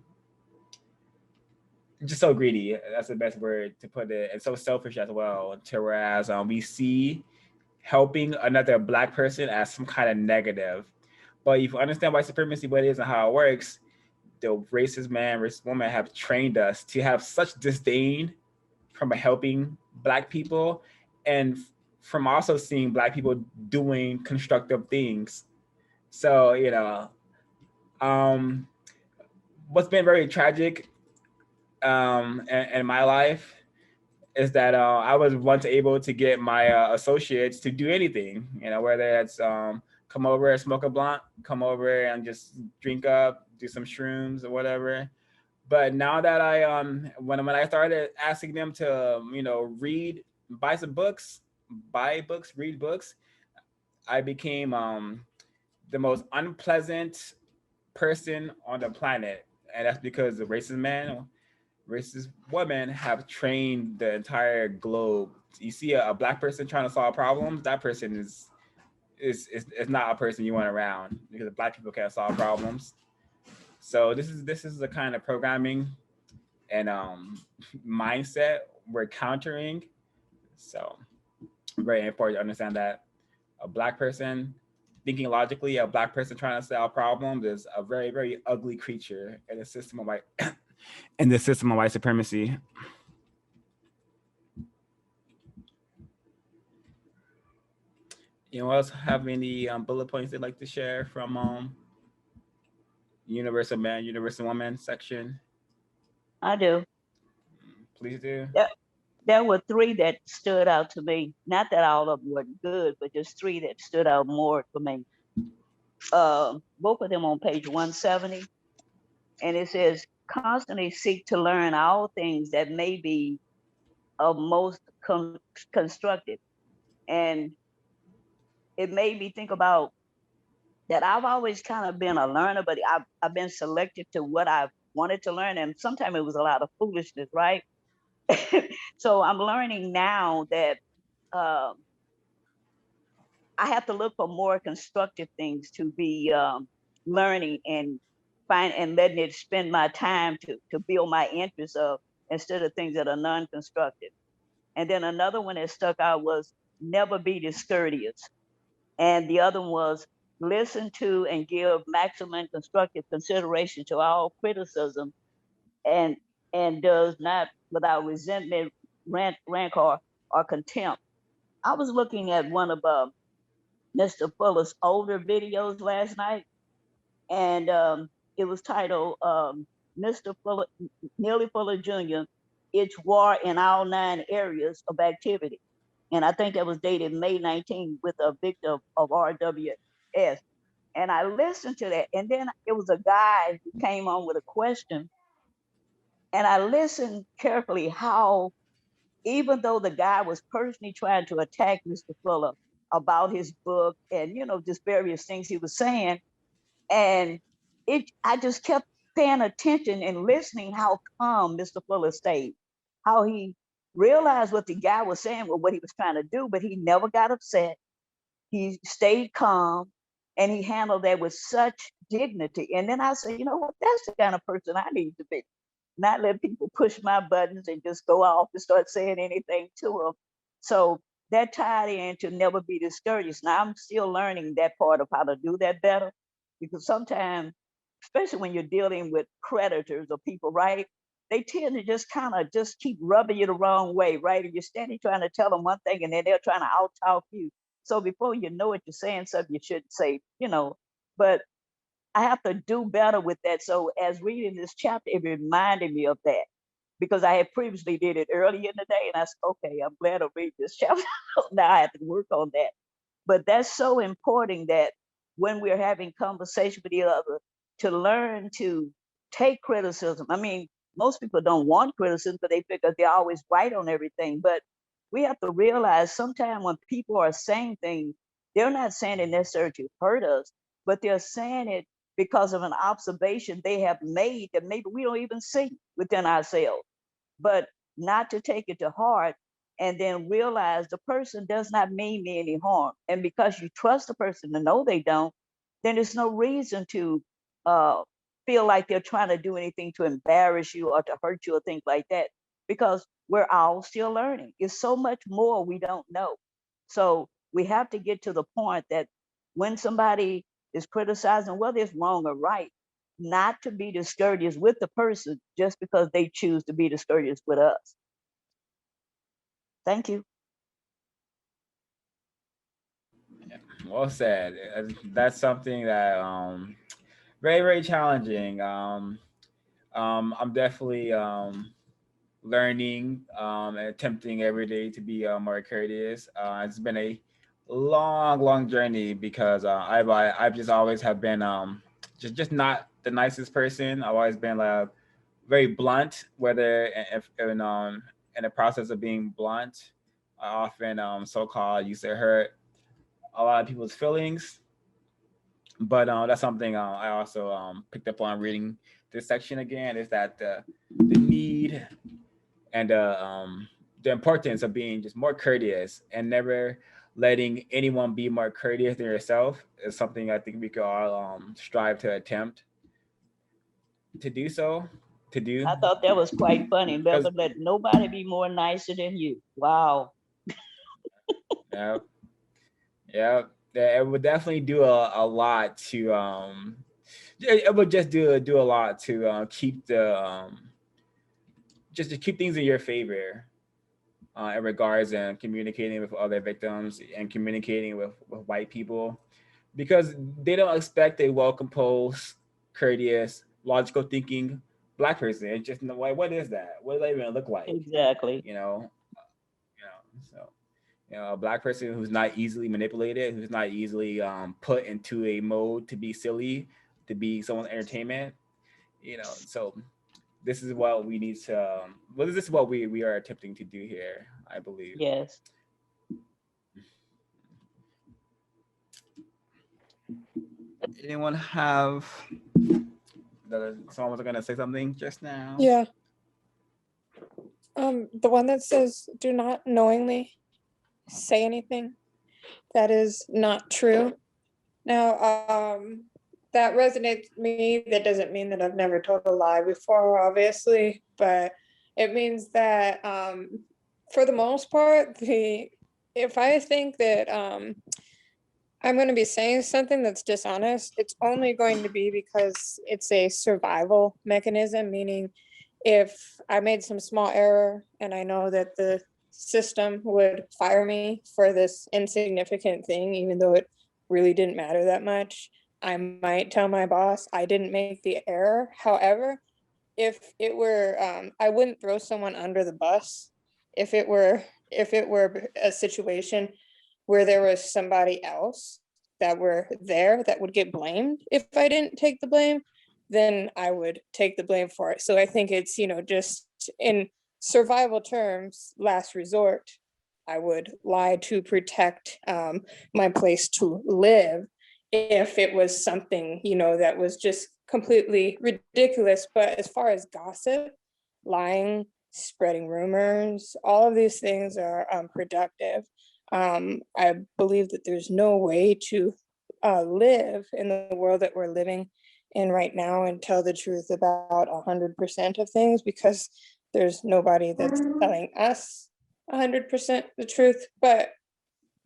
greedy. That's the best word to put it, and so selfish as well. To whereas we see helping another Black person as some kind of negative. But if you understand white supremacy, what it is and how it works, the racist man, racist woman have trained us to have such disdain from helping Black people and from also seeing Black people doing constructive things. So, what's been very tragic in my life is that I was once able to get my associates to do anything, whether it's come over and smoke a blunt, come over and just drink up, do some shrooms or whatever. But now that when I started asking them to, read, buy some books, read books, I became the most unpleasant person on the planet. And that's because the racist women have trained the entire globe. You see a Black person trying to solve problems, that person is not a person you want around, because Black people can't solve problems. So this is the kind of programming and mindset we're countering. So very important to understand that a Black person thinking logically, a Black person trying to solve problems is a very, very ugly creature in the system of white supremacy. Anyone else have any bullet points they'd like to share from Universal Man, Universal Woman section? I do. Please do. There were three that stood out to me. Not that all of them were good, but just three that stood out more for me. Both of them on page 170. And it says, constantly seek to learn all things that may be of most constructive. And it made me think about that I've always kind of been a learner, but I've been selective to what I wanted to learn. And sometimes it was a lot of foolishness, right? So I'm learning now that I have to look for more constructive things to be learning and letting it spend my time to build my interest of, instead of things that are non-constructive. And then another one that stuck out was never be discourteous. And the other one was listen to and give maximum constructive consideration to all criticism, and does not without resentment, rancor, or contempt. I was looking at one of Mr. Fuller's older videos last night, and it was titled Mr. Fuller, Neely Fuller Jr. It's War in All 9 Areas of Activity. And I think that was dated May 19th with a victim of RWS. And I listened to that. And then it was a guy who came on with a question. And I listened carefully how, even though the guy was personally trying to attack Mr. Fuller about his book and, just various things he was saying, and I just kept paying attention and listening how calm Mr. Fuller stayed, how he realized what the guy was saying, what he was trying to do, but he never got upset. He stayed calm and he handled that with such dignity. And then I said, you know what, that's the kind of person I need to be. Not let people push my buttons and just go off and start saying anything to them. So that tied in to never be discouraged. Now I'm still learning that part of how to do that better, because sometimes, especially when you're dealing with predators or people, right? They tend to just kind of just keep rubbing you the wrong way, right? And you're standing trying to tell them one thing and then they're trying to out-talk you. So before you know it, you're saying something you shouldn't say, but I have to do better with that. So as reading this chapter, it reminded me of that because I had previously did it early in the day, and I said, okay, I'm glad I read this chapter. Now I have to work on that. But that's so important that when we're having conversation with each other, to learn to take criticism. I mean, most people don't want criticism because they figure they're always right on everything. But we have to realize sometimes when people are saying things, they're not saying it necessarily to hurt us, but they're saying it because of an observation they have made that maybe we don't even see within ourselves. But not to take it to heart and then realize the person does not mean me any harm. And because you trust the person to know they don't, then there's no reason to feel like they're trying to do anything to embarrass you or to hurt you or things like that, because we're all still learning. It's so much more we don't know. So we have to get to the point that when somebody is criticizing, whether it's wrong or right, not to be discourteous with the person just because they choose to be discourteous with us. Thank you. Well said. That's something that very, very challenging. I'm definitely learning and attempting every day to be more courteous. It's been a long, long journey because I've just always have been just not the nicest person. I've always been very blunt, whether if in the process of being blunt, I often so-called used to hurt a lot of people's feelings. But that's something I also picked up on reading this section again, is that the need and the importance of being just more courteous and never letting anyone be more courteous than yourself is something I think we could all strive to attempt to do so. To do, I thought that was quite funny. because Never let nobody be more nicer than you. Wow. yeah, yeah, it would definitely do a lot to it would just do a lot to keep the just to keep things in your favor in regards and communicating with other victims and communicating with white people, because they don't expect a well composed, courteous, logical thinking black person. It's just no way. What is that? What does that even look like? Exactly. You know, so a black person who's not easily manipulated, who's not easily put into a mode to be silly, to be someone's entertainment. So this is what we need to. Well, this is what we are attempting to do here, I believe. Yes. Anyone have? Someone was gonna say something just now. Yeah. The one that says, "Do not knowingly say anything that is not true." Now, that resonates with me. That doesn't mean that I've never told a lie before, obviously, but it means that, for the most part, if I think that I'm going to be saying something that's dishonest, it's only going to be because it's a survival mechanism, meaning if I made some small error and I know that the system would fire me for this insignificant thing, even though it really didn't matter that much, I might tell my boss I didn't make the error. However, if it were, I wouldn't throw someone under the bus. If it were a situation where there was somebody else that were there that would get blamed if I didn't take the blame, then I would take the blame for it. So I think it's, just in survival terms, last resort, I would lie to protect my place to live if it was something, that was just completely ridiculous. But as far as gossip, lying, spreading rumors, all of these things are productive. I believe that there's no way to live in the world that we're living in right now and tell the truth about 100% of things, because there's nobody that's telling us 100% the truth. But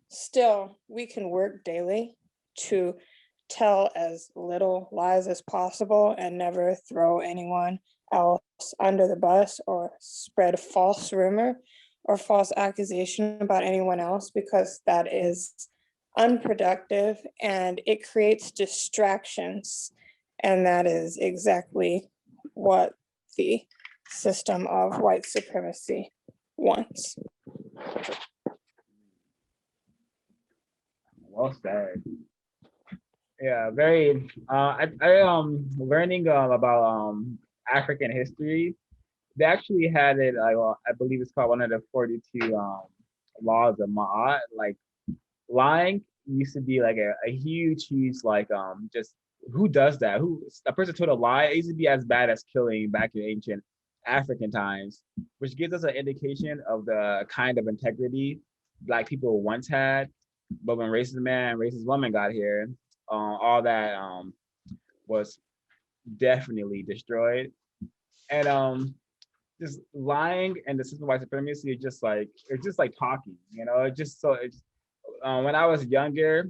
still, we can work daily to tell as little lies as possible and never throw anyone else under the bus or spread false rumor or false accusation about anyone else, because that is unproductive, and it creates distractions. And that is exactly what the system of white supremacy wants. Well said. Yeah, very. Learning about African history. They actually had it. I believe it's called one of the 42 laws of Ma'at. Like lying used to be like a huge, like just who does that? Who a person told a lie? It used to be as bad as killing back in ancient African times, which gives us an indication of the kind of integrity Black people once had. But when racist man, racist woman got here, all that was definitely destroyed. And just lying and the system of white supremacy is just like it's just like talking, you know. It's just so it's when I was younger,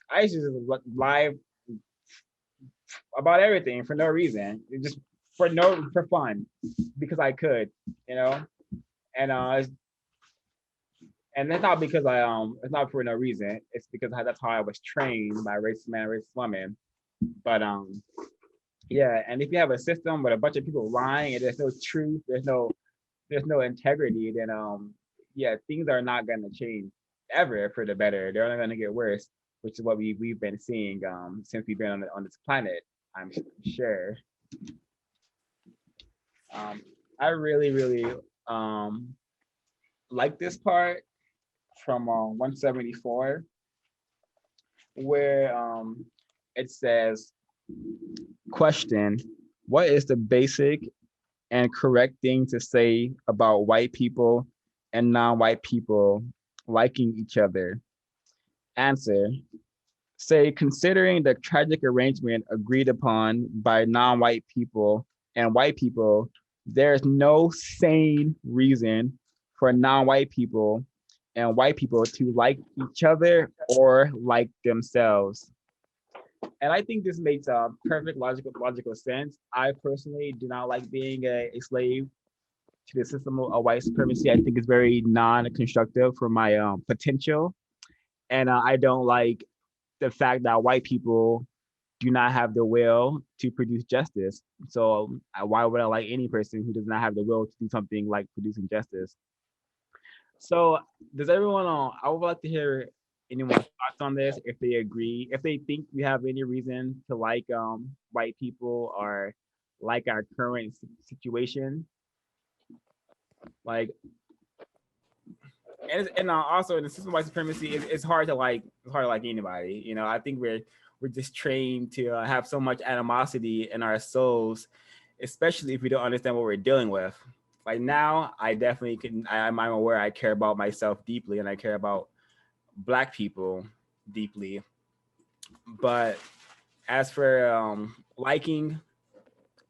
I used to just lie about everything for no reason, just for fun, because I could, you know. And and that's not because it's not for no reason. It's because that's how I was trained by racist man, racist woman. But yeah, and if you have a system with a bunch of people lying and there's no truth, there's no integrity, then yeah, things are not gonna change ever for the better. They're only gonna get worse, which is what we've been seeing since we've been on this planet, I'm sure. I really like this part from 174 where it says, question, what is the basic and correct thing to say about white people and non-white people liking each other? Answer, say, considering the tragic arrangement agreed upon by non-white people and white people, there is no sane reason for non-white people and white people to like each other or like themselves. And I think this makes perfect logical sense. I personally do not like being a slave to the system of white supremacy. I think it's very non-constructive for my potential. And I don't like the fact that white people do not have the will to produce justice. So why would I like any person who does not have the will to do something like producing justice? So does everyone, I would like to hear anyone's thoughts on this, if they agree, if they think we have any reason to like white people or like our current situation. Like, and also in the system of white supremacy, it's hard to like anybody. You know, I think we're just trained to have so much animosity in our souls, especially if we don't understand what we're dealing with. Like now, I definitely can. I'm aware I care about myself deeply, and I care about Black people deeply. But as for liking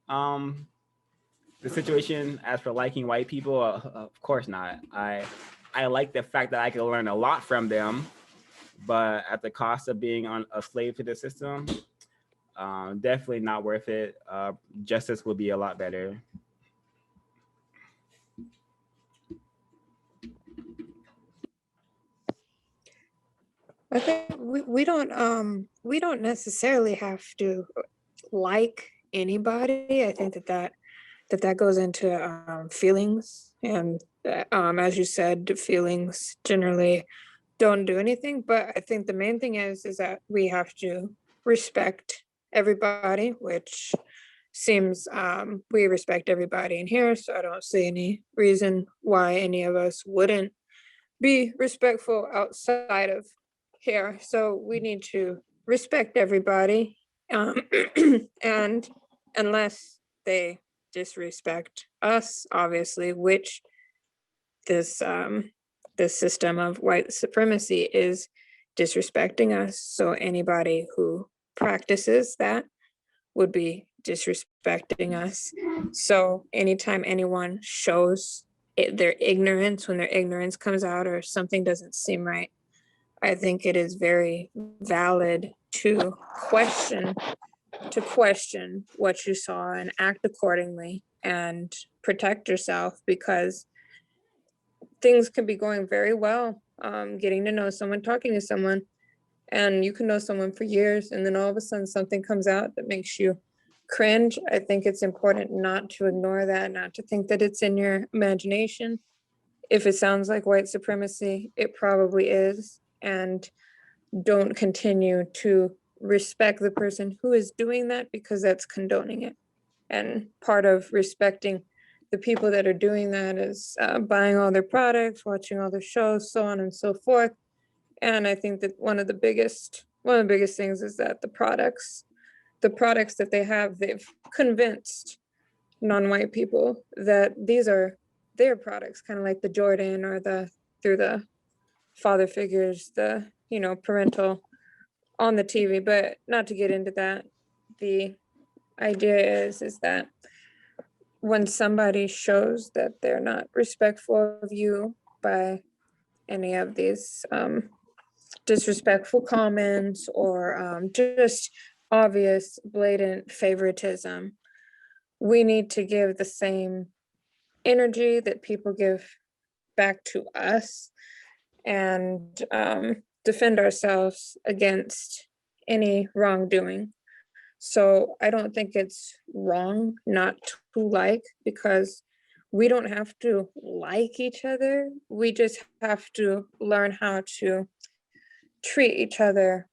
the situation, as for liking white people, of course not. I like the fact that I can learn a lot from them, but at the cost of being a slave to the system, definitely not worth it. Justice will be a lot better. I think we don't necessarily have to like anybody. I think that goes into feelings, and as you said, feelings generally don't do anything. But I think the main thing is that we have to respect everybody, which seems we respect everybody in here, so I don't see any reason why any of us wouldn't be respectful outside of here. So we need to respect everybody, and unless they disrespect us, obviously, which this system of white supremacy is disrespecting us. So anybody who practices that would be disrespecting us. So anytime anyone shows their ignorance, when their ignorance comes out or something doesn't seem right, I think it is very valid to question what you saw and act accordingly and protect yourself, because things can be going very well, getting to know someone, talking to someone, And you can know someone for years, and then all of a sudden something comes out that makes you cringe. I think it's important not to ignore that, not to think that it's in your imagination. If it sounds like white supremacy, it probably is. And don't continue to respect the person who is doing that, because that's condoning it. And part of respecting the people that are doing that is buying all their products, watching all their shows, so on and so forth. And I think that one of the biggest things is that the products that they have, they've convinced non-white people that these are their products, kind of like the Jordan, or through the father figures, the, you know, parental on the TV. But not to get into that, the idea is that when somebody shows that they're not respectful of you by any of these disrespectful comments, or just obvious blatant favoritism, we need to give the same energy that people give back to us, and defend ourselves against any wrongdoing. So I don't think it's wrong not to like, because we don't have to like each other. We just have to learn how to treat each other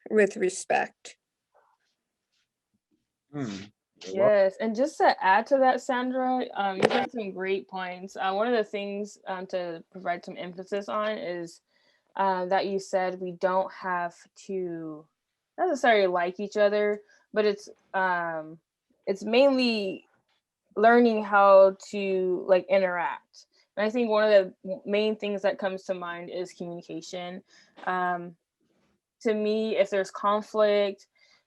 with respect. Yes, and just to add to that, Sandra, you had some great points. One of the things to provide some emphasis on is that you said we don't have to necessarily like each other, but it's mainly learning how to like interact. And I think one of the main things that comes to mind is communication. To me, if there's conflict,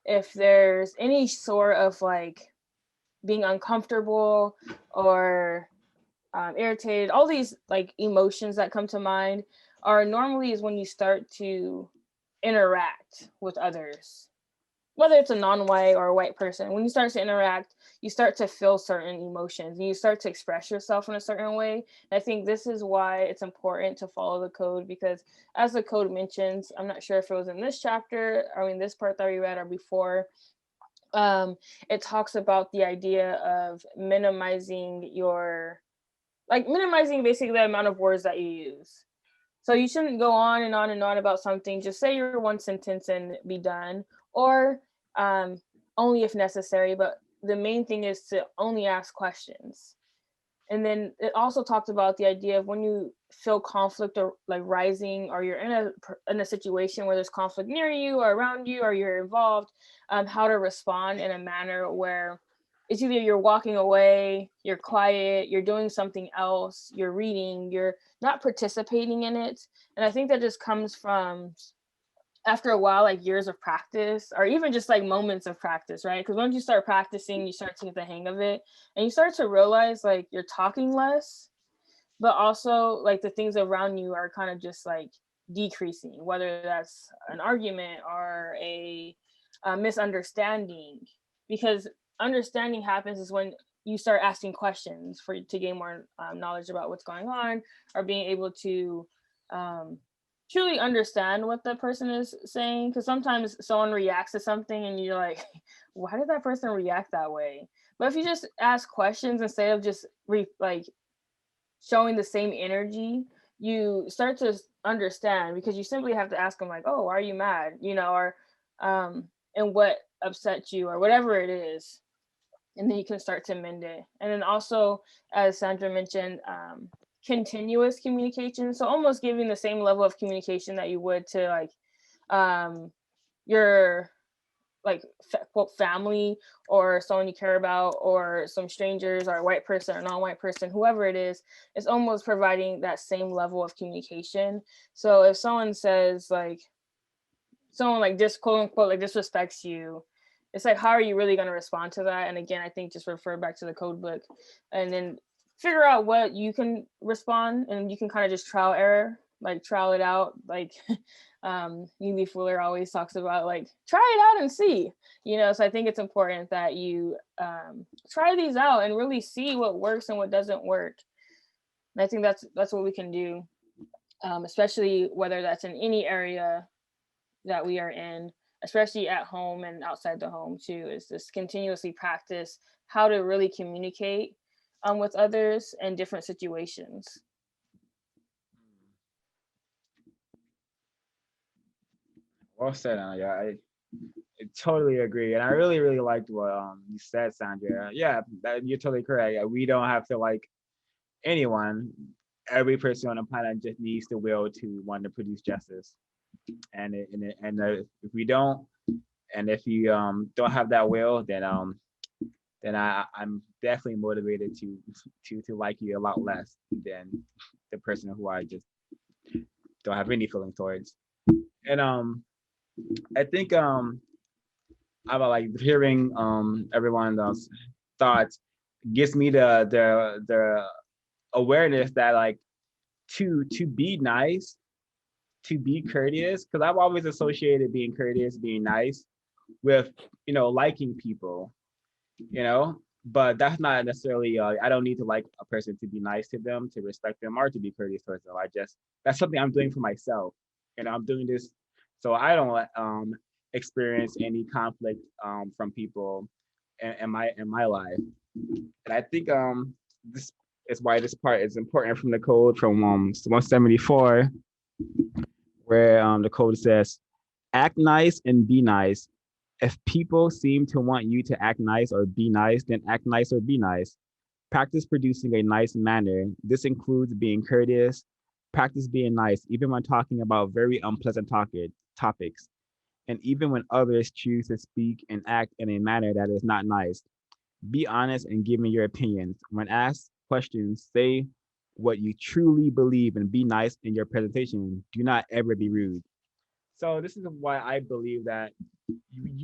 if there's any sort of like being uncomfortable or irritated, all these like emotions that come to mind are normally is when you start to interact with others, whether it's a non-white or a white person. When you start to interact, you start to feel certain emotions and you start to express yourself in a certain way. And I think this is why it's important to follow the code, because as the code mentions, I'm not sure if it was in this chapter or in this part that we read or before, it talks about the idea of minimizing basically the amount of words that you use. So you shouldn't go on and on and on about something. Just say your one sentence and be done, or only if necessary. But the main thing is to only ask questions. And then it also talked about the idea of when you feel conflict or like rising, or you're in a situation where there's conflict near you or around you or you're involved, how to respond in a manner where it's either you're walking away, you're quiet, you're doing something else, you're reading, you're not participating in it. And I think that just comes from, after a while, like years of practice, or even just like moments of practice, right? Because once you start practicing, you start to get the hang of it, and you start to realize like you're talking less, but also like the things around you are kind of just like decreasing, whether that's an argument or a misunderstanding. Because understanding happens is when you start asking questions to gain more knowledge about what's going on, or being able to truly understand what the person is saying. Because sometimes someone reacts to something and you're like, why did that person react that way? But if you just ask questions instead of just showing the same energy, you start to understand, because you simply have to ask them like, oh, are you mad, or and what upset you, or whatever it is, and then you can start to mend it. And then also, as Sandra mentioned, continuous communication, so almost giving the same level of communication that you would to like your like quote family, or someone you care about, or some strangers, or a white person or non-white person, whoever it is, it's almost providing that same level of communication. So if someone says like, someone like this quote unquote like disrespects you, it's like, how are you really going to respond to that? And again, I think just refer back to the code book, and then figure out what you can respond, and you can kind of just trial it out. Like Neely Fuller always talks about, like, try it out and see, so I think it's important that you try these out and really see what works and what doesn't work. And I think that's what we can do, especially whether that's in any area that we are in, especially at home and outside the home too, is just continuously practice how to really communicate with others in different situations. Well said, yeah, I totally agree, and I really, really liked what you said, Sandra. Yeah, you're totally correct. Yeah, we don't have to like anyone. Every person on the planet just needs the will to want to produce justice, and if we don't, and if you don't have that will, then I'm definitely motivated to like you a lot less than the person who I just don't have any feeling towards. And I think about like hearing everyone's thoughts gives me the awareness that like to be nice, to be courteous, because I've always associated being courteous, being nice with liking people, but that's not necessarily I don't need to like a person to be nice to them, to respect them, or to be courteous towards them. That's something I'm doing for myself, and I'm doing this so I don't experience any conflict from people in my life. And I think this is why this part is important from the code from 174, where the code says, act nice and be nice. If people seem to want you to act nice or be nice, then act nice or be nice. Practice producing a nice manner. This includes being courteous. Practice being nice, even when talking about very unpleasant topics, and even when others choose to speak and act in a manner that is not nice. Be honest and give me your opinions. When asked questions, say what you truly believe and be nice in your presentation. Do not ever be rude. So this is why I believe that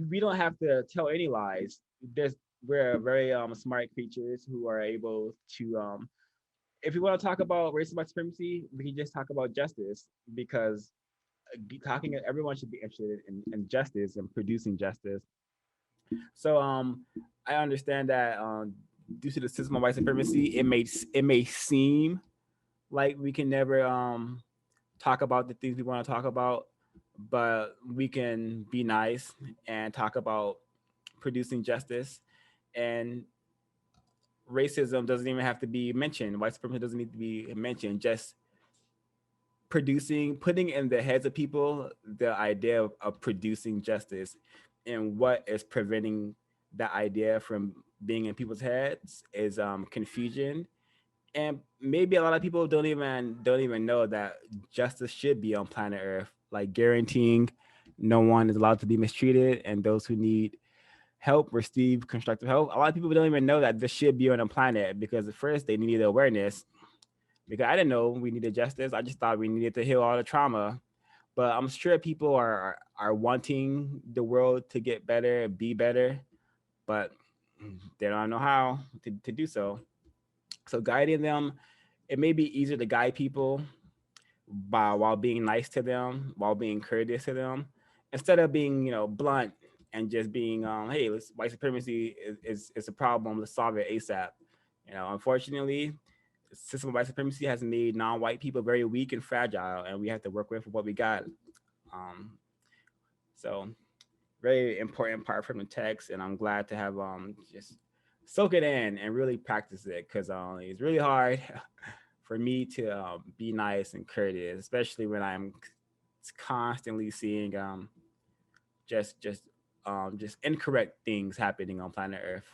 we don't have to tell any lies. We're very smart creatures who are able to if you want to talk about racial white supremacy, we can just talk about justice, because everyone should be interested in justice and producing justice. So I understand that due to the system of white supremacy, it may seem like we can never talk about the things we want to talk about, but we can be nice and talk about producing justice. And racism doesn't even have to be mentioned. White supremacy doesn't need to be mentioned. Just putting in the heads of people the idea of producing justice, and what is preventing that idea from being in people's heads is confusion. And maybe a lot of people don't even know that justice should be on planet Earth, like guaranteeing no one is allowed to be mistreated, and those who need help receive constructive help. A lot of people don't even know that this should be on a planet, because at first they needed awareness, because I didn't know we needed justice. I just thought we needed to heal all the trauma. But I'm sure people are wanting the world to get better, be better, but they don't know how to do so. So guiding them, it may be easier to guide people while being nice to them, while being courteous to them, instead of being blunt and just being hey, white supremacy is a problem. Let's solve it ASAP. Unfortunately, the system of white supremacy has made non-white people very weak and fragile, and we have to work with what we got. So very important part from the text, and I'm glad to have just soak it in and really practice it, because it's really hard for me to be nice and courteous, especially when I'm constantly seeing just incorrect things happening on planet Earth.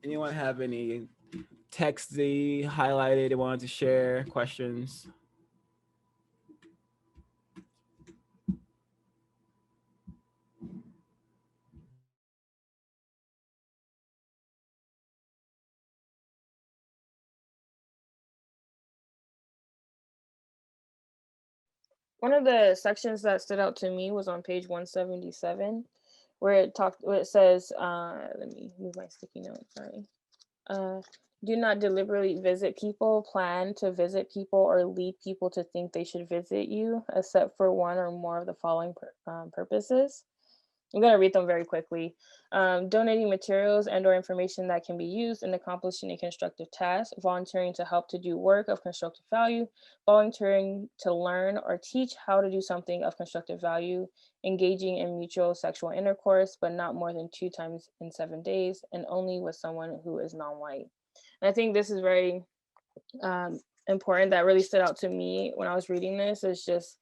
Anyone have any text they highlighted they wanted to share? Questions? One of the sections that stood out to me was on page 177, where it says, let me move my sticky note, sorry. Do not deliberately visit people, plan to visit people, or lead people to think they should visit you, except for one or more of the following purposes. I'm going to read them very quickly. Donating materials and or information that can be used in accomplishing a constructive task, volunteering to help to do work of constructive value, volunteering to learn or teach how to do something of constructive value, engaging in mutual sexual intercourse, but not more than 2 times in 7 days, and only with someone who is non-white. And I think this is very important. That really stood out to me when I was reading this. Is just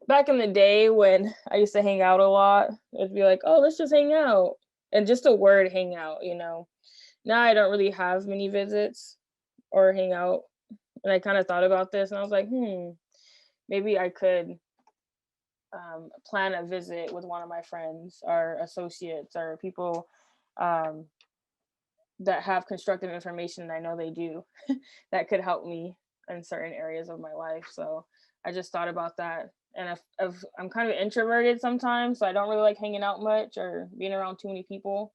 back in the day when I used to hang out a lot, it'd be like, oh, let's just hang out. And just the word hang out, you know. Now I don't really have many visits or hang out. And I kind of thought about this and I was like, maybe I could plan a visit with one of my friends or associates or people that have constructive information, and I know they do, that could help me in certain areas of my life. So I just thought about that. And if I'm kind of introverted sometimes, so I don't really like hanging out much or being around too many people.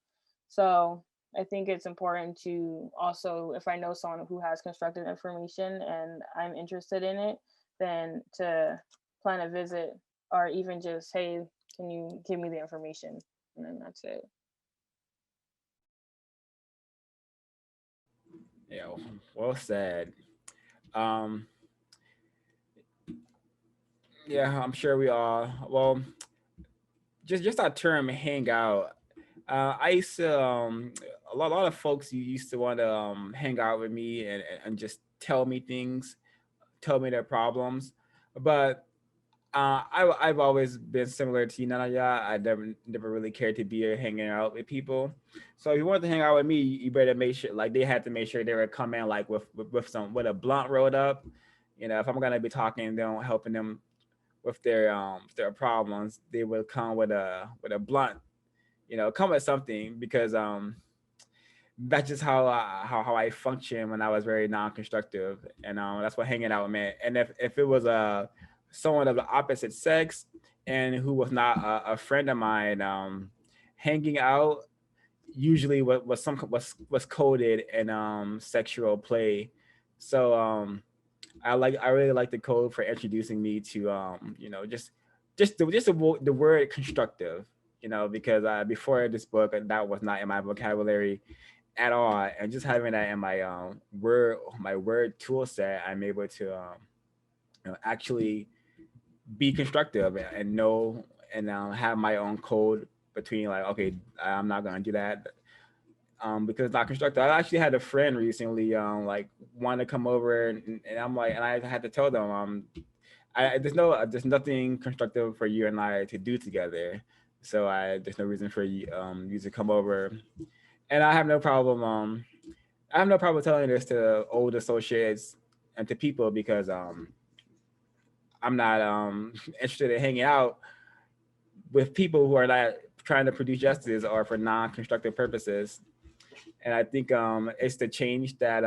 So I think it's important to also, if I know someone who has constructive information and I'm interested in it, then to plan a visit or even just, hey, can you give me the information? And then that's it. Yeah, well said. Um, yeah, I'm sure we all. Well, just our term "hang out." I used to a lot of folks used to want to hang out with me and just tell me things, tell me their problems, but I've always been similar to you, Nanaya. I never really cared to be hanging out with people. So if you wanted to hang out with me, you better make sure, like, they had to make sure they were coming like with a blunt rolled up. You know, if I'm gonna be talking to them, helping them with their problems, they would come with a blunt. You know, come with something, because that's just how I function when I was very non-constructive, and that's what hanging out meant. And if it was someone of the opposite sex and who was not a friend of mine, hanging out usually was coded in sexual play. So I really like the code for introducing me to the word constructive, because before this book, that was not in my vocabulary at all, and just having that in my word tool set, I'm able to actually be constructive and know and have my own code between, like, okay, I'm not gonna do that because it's not constructive. I actually had a friend recently like want to come over, and I'm like, and I had to tell them there's nothing constructive for you and I to do together, so there's no reason for you to come over. And I have no problem telling this to old associates and to people, because I'm not interested in hanging out with people who are not trying to produce justice or for non-constructive purposes. And I think it's the change that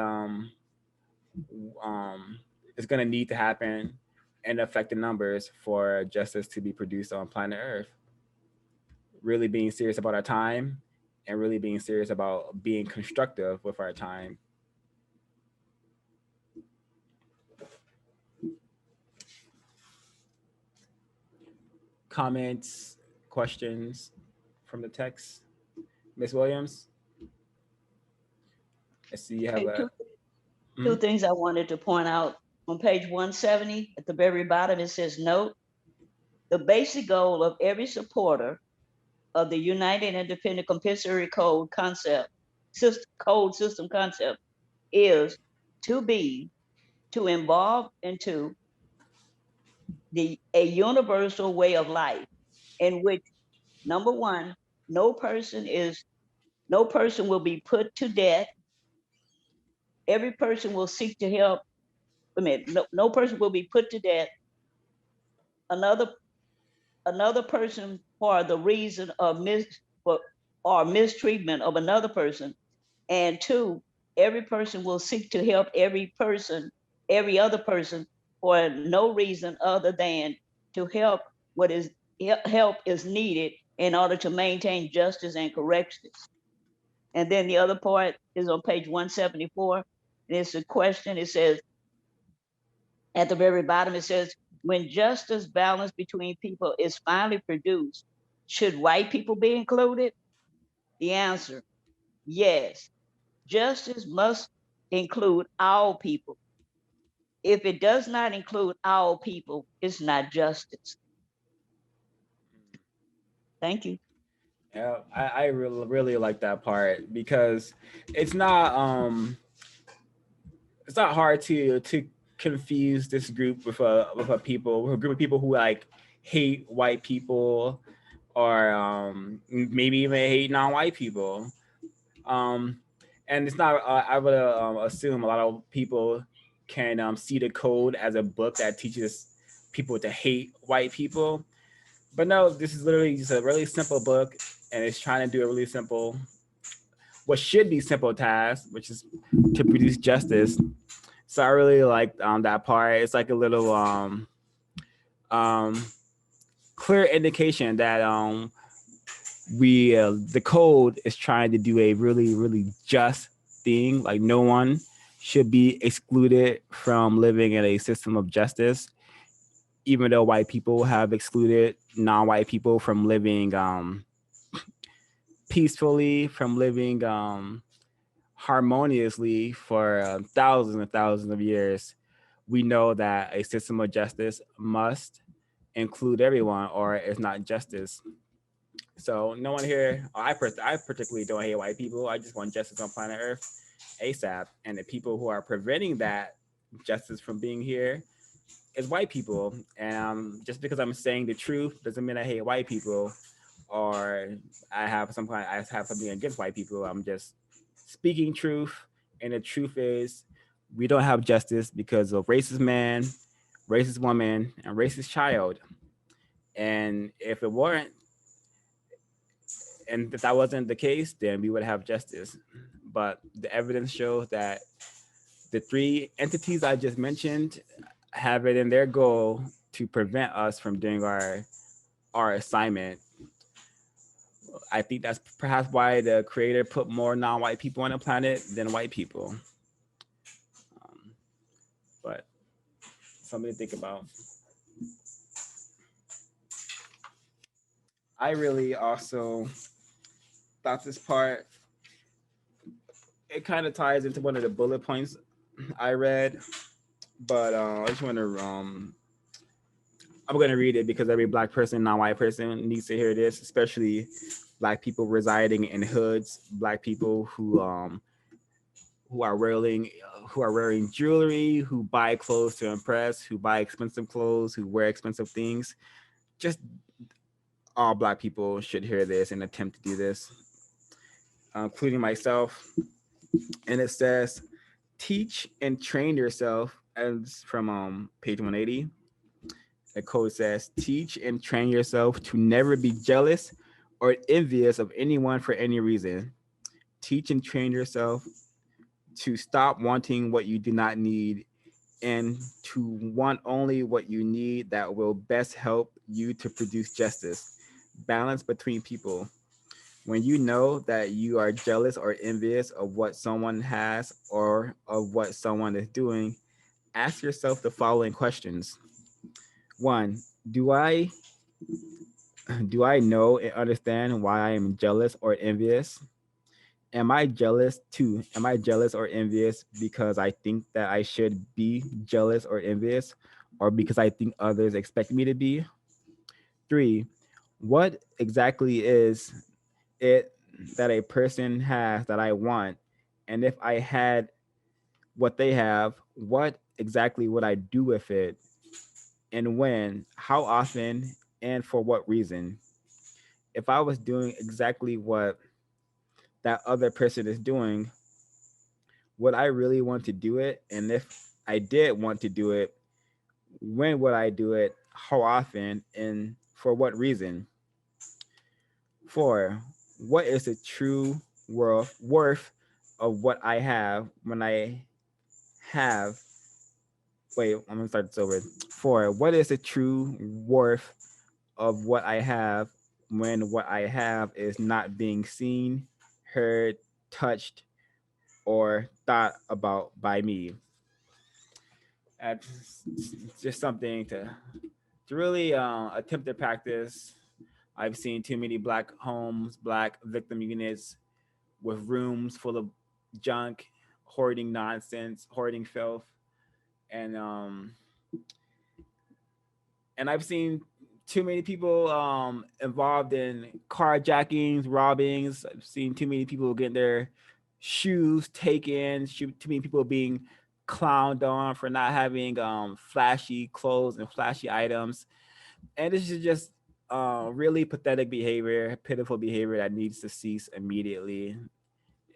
is going to need to happen and affect the numbers for justice to be produced on planet Earth. Really being serious about our time and really being serious about being constructive with our time. Comments, questions from the text? Miss Williams? I see you have Okay, a... two things I wanted to point out. On page 170, at the very bottom, it says, note, the basic goal of every supporter of the United Independent Compensatory Code system concept is to involve into a universal way of life in which, number one, no person will be put to death. Every person will seek to help. No person will be put to death. Another person for the reason of mistreatment of another person. And two, every person will seek to help every other person for no reason other than to help help is needed in order to maintain justice and corrections. And then the other part is on page 174. And it's a question. It says, at the very bottom, it says, when justice balance between people is finally produced, Should white people be included? The answer, yes. Justice must include all people. If it does not include all people, it's not justice. Thank you. Yeah, I really like that part because it's not hard to confuse this group with a group of people who like hate white people or maybe even hate non-white people. Um, and it's not. I would assume a lot of people can see the code as a book that teaches people to hate white people. But no, this is literally just a really simple book, and it's trying to do a really simple, what should be simple task, which is to produce justice. So I really like that part. It's like a little um, clear indication that we the code is trying to do a really just thing. Like no one should be excluded from living in a system of justice, even though white people have excluded non-white people from living peacefully, from living harmoniously for thousands and thousands of years. We know that a system of justice must include everyone, or it's not justice. So no one here. I particularly don't hate white people. I just want justice on planet Earth ASAP. And the people who are preventing that justice from being here is white people. And just because I'm saying the truth doesn't mean I hate white people, or I have something against white people. I'm just speaking truth, and the truth is we don't have justice because of racist man, racist woman, and racist child. And if it weren't, and if that wasn't the case, then we would have justice. But the evidence shows that the three entities I just mentioned have it in their goal to prevent us from doing our assignment. I think that's perhaps why the creator put more non-white people on the planet than white people. But something to think about. I really also thought this part, it kind of ties into one of the bullet points I read, but I just want to I'm going to read it because every black person, non-white person needs to hear this, especially black people residing in hoods, black people who are wearing jewelry, who buy clothes to impress, who buy expensive clothes, who wear expensive things. Just all black people should hear this and attempt to do this, including myself. And it says, teach and train yourself, as from page 180. The code says, teach and train yourself to never be jealous or envious of anyone for any reason. Teach and train yourself to stop wanting what you do not need and to want only what you need that will best help you to produce justice. Balance between people. When you know that you are jealous or envious of what someone has or of what someone is doing, ask yourself the following questions. 1, do I know and understand why I am jealous or envious? Am I jealous too? Am I jealous or envious because I think that I should be jealous or envious, or because I think others expect me to be? 3, what exactly is it that a person has that I want? And if I had what they have, what exactly would I do with it? And when? How often? And for what reason? If I was doing exactly what that other person is doing, would I really want to do it? And if I did want to do it, when would I do it? How often? And for what reason? 4, what is the true worth of what I have when I have? Wait, I'm gonna start this over. 4, what is the true worth of what I have when what I have is not being seen, heard, touched, or thought about by me? That's just something to really attempt to practice, I've seen too many black homes, black victim units with rooms full of junk, hoarding nonsense, hoarding filth, and I've seen too many people involved in carjackings, robbings. I've seen too many people getting their shoes taken. Too many people being clowned on for not having flashy clothes and flashy items. And this is just really pathetic behavior, pitiful behavior that needs to cease immediately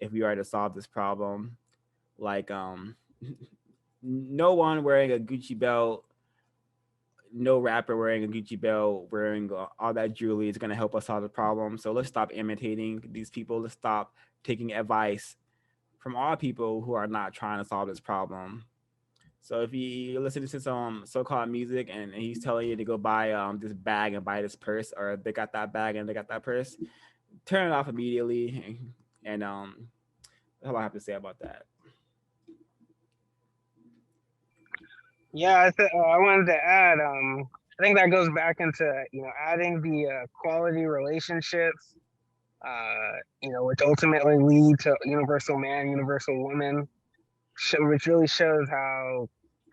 if we are to solve this problem. Like no one wearing a Gucci belt, no rapper wearing a Gucci belt, wearing all that jewelry is going to help us solve the problem. So let's stop imitating these people. Let's stop taking advice from all people who are not trying to solve this problem. So if you're listening to some so-called music and he's telling you to go buy this bag and buy this purse, or they got that bag and they got that purse, turn it off immediately. And that's all I have to say about that. Yeah, I wanted to add. I think that goes back into adding the quality relationships. Which ultimately lead to universal man, universal woman, which really shows how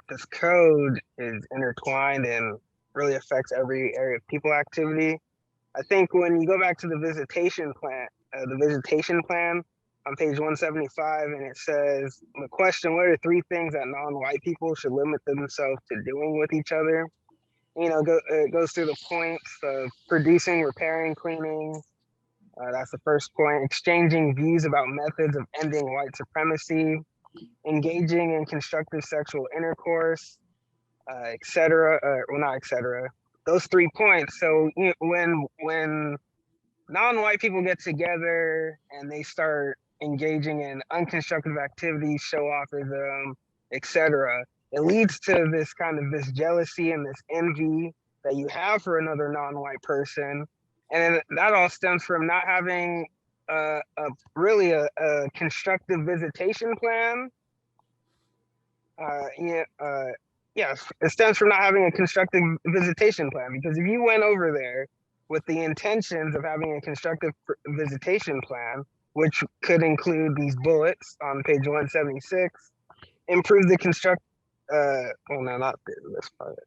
this code is intertwined and really affects every area of people activity. I think when you go back to the visitation plan on page 175, and it says the question, what are 3 things that non-white people should limit themselves to doing with each other? It goes through the points of producing, repairing, cleaning. That's the first point. Exchanging views about methods of ending white supremacy, engaging in constructive sexual intercourse, etc. Well, not etc. Those 3 points. So when non-white people get together and they start engaging in unconstructive activities, show-offism, etc., it leads to this jealousy and this envy that you have for another non-white person. And that all stems from not having a constructive visitation plan. Yes, it stems from not having a constructive visitation plan, because if you went over there with the intentions of having a constructive visitation plan, which could include these bullets on page 176, improve the well, no, not this part.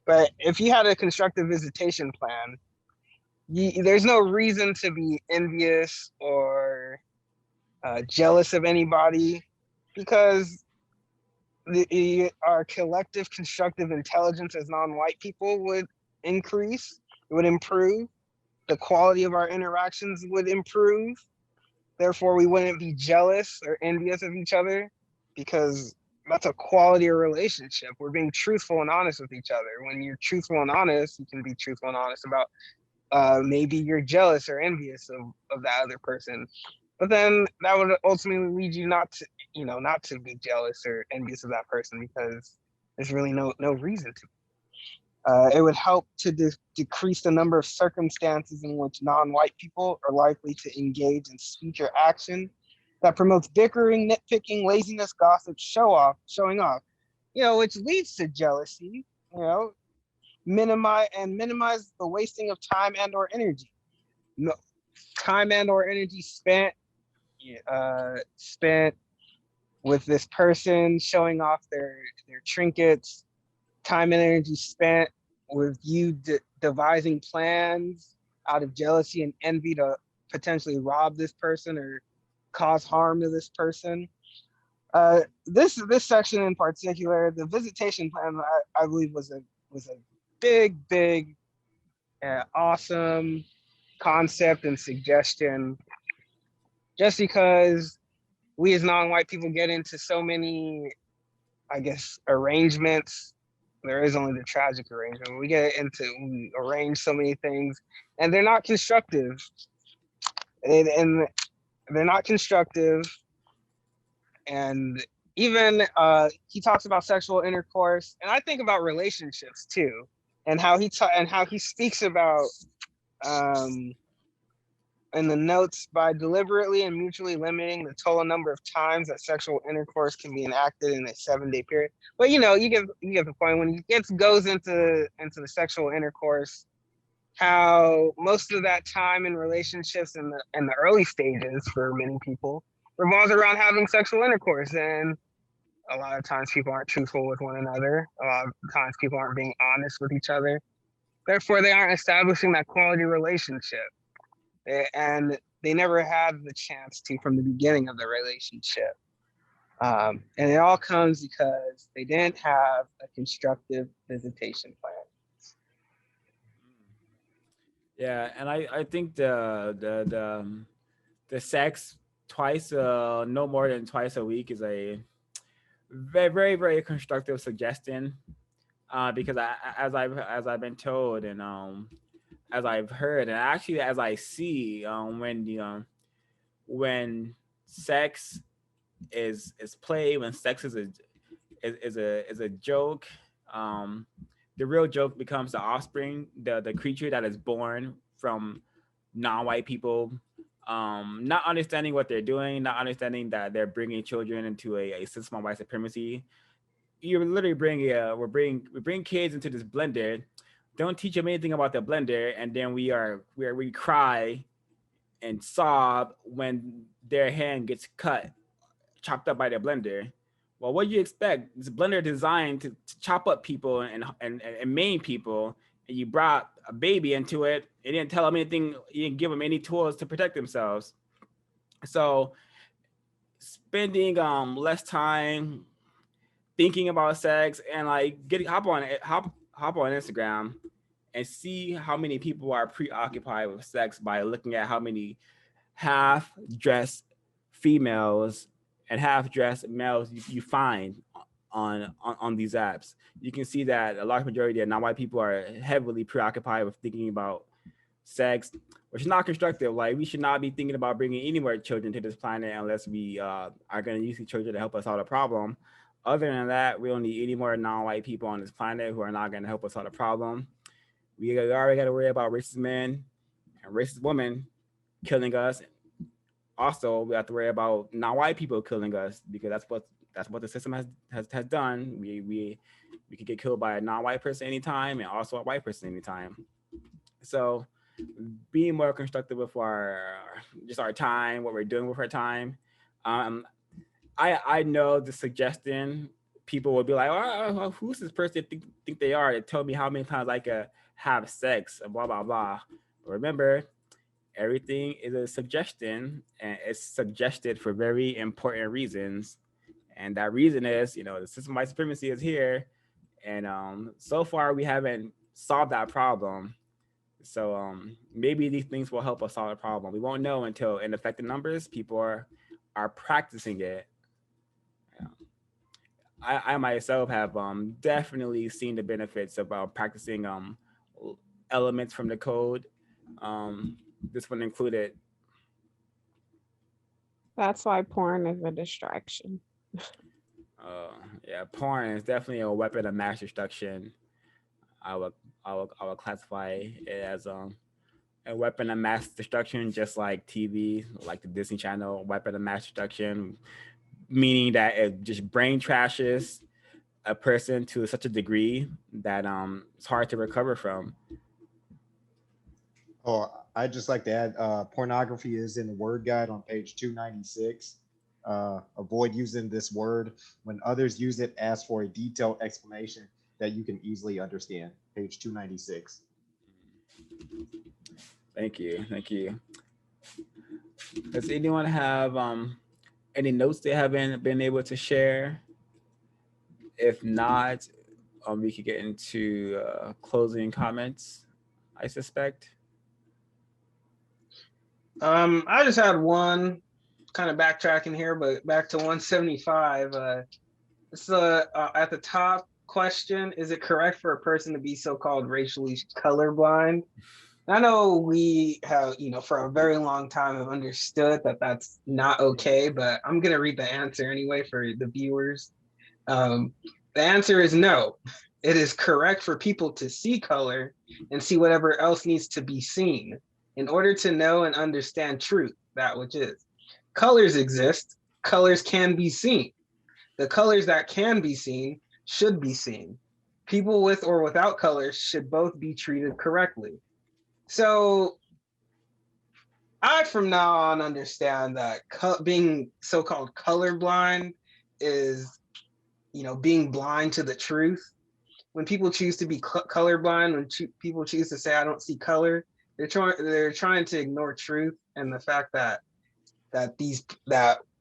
But if you had a constructive visitation plan, there's no reason to be envious or jealous of anybody, because our collective constructive intelligence as non-white people would increase, it would improve, the quality of our interactions would improve. Therefore, we wouldn't be jealous or envious of each other, because that's a quality of relationship. We're being truthful and honest with each other. When you're truthful and honest, you can be truthful and honest about maybe you're jealous or envious of that other person. But then that would ultimately lead you not to be jealous or envious of that person, because there's really no reason to. It would help to decrease the number of circumstances in which non-white people are likely to engage in speech or action that promotes bickering, nitpicking, laziness, gossip, showing off, which leads to jealousy, minimize the wasting of time and or energy. No, time and or energy spent with this person showing off their trinkets, time and energy spent with you devising plans out of jealousy and envy to potentially rob this person or cause harm to this person. This section in particular, the visitation plan, I believe was a big awesome concept and suggestion, just because we as non-white people get into so many, I guess, arrangements. There is only the tragic arrangement. We arrange so many things, and they're not constructive. And they're not constructive. And even he talks about sexual intercourse, and I think about relationships too, and how he speaks about in the notes, by deliberately and mutually limiting the total number of times that sexual intercourse can be enacted in a 7-day period. But you get the point. When he goes into the sexual intercourse, how most of that time in relationships in the early stages for many people revolves around having sexual intercourse, and a lot of times people aren't truthful with one another. A lot of times people aren't being honest with each other. Therefore, they aren't establishing that quality relationship. And they never had the chance to from the beginning of the relationship. And it all comes because they didn't have a constructive visitation plan. Yeah, and I think the sex twice, no more than twice a week, is a very constructive suggestion. Because as I've been told, and as I've heard, and actually as I see, when sex is played, when sex is a joke, the real joke becomes the offspring, the creature that is born from non-white people, not understanding what they're doing, not understanding that they're bringing children into a system of white supremacy. You're literally we bring kids into this blender, don't teach them anything about the blender, and then we cry and sob when their hand gets chopped up by the blender. Well, what do you expect? This blender designed to chop up people and maim people, and you brought a baby into it. You didn't tell them anything. You didn't give them any tools to protect themselves. So, spending less time thinking about sex, and like hop on Instagram and see how many people are preoccupied with sex by looking at how many half-dressed females and half-dressed males you find on these apps. You can see that a large majority of non-white people are heavily preoccupied with thinking about sex, which is not constructive. Like, we should not be thinking about bringing any more children to this planet unless we are going to use these children to help us solve a problem. Other than that, we don't need any more non-white people on this planet who are not going to help us solve a problem. We already got to worry about racist men and racist women killing us. Also, we have to worry about non-white people killing us, because that's what the system has done. We could get killed by a non-white person anytime, and also a white person anytime. So, being more constructive with our time, what we're doing with our time. I know the suggestion, people will be like, oh, who's this person think they are to tell me how many times I could have sex and blah blah blah. But remember, everything is a suggestion, and it's suggested for very important reasons. And that reason is, the system of white supremacy is here, and so far we haven't solved that problem. So maybe these things will help us solve the problem. We won't know until, in affected numbers, people are practicing it. I myself have definitely seen the benefits of practicing elements from the code. This one included. That's why porn is a distraction. Yeah, porn is definitely a weapon of mass destruction. I would classify it as a weapon of mass destruction, just like TV, like the Disney Channel, weapon of mass destruction, meaning that it just brain trashes a person to such a degree that it's hard to recover from. Oh, I'd just like to add, pornography is in the word guide on page 296. Avoid using this word. When others use it, ask for a detailed explanation that you can easily understand. Page 296. Thank you. Does anyone have any notes they haven't been able to share? If not, we could get into closing comments, I suspect. I just had one, kind of backtracking here, but back to 175. It's at the top question: is it correct for a person to be so-called racially colorblind? I know we have, for a very long time have understood that that's not okay, but I'm gonna read the answer anyway for the viewers. The answer is no. It is correct for people to see color and see whatever else needs to be seen in order to know and understand truth, that which is. Colors exist, colors can be seen. The colors that can be seen should be seen. People with or without colors should both be treated correctly. So I from now on understand that being so-called colorblind is, being blind to the truth. When people choose to be colorblind, when people choose to say I don't see color, they're trying to ignore truth and the fact that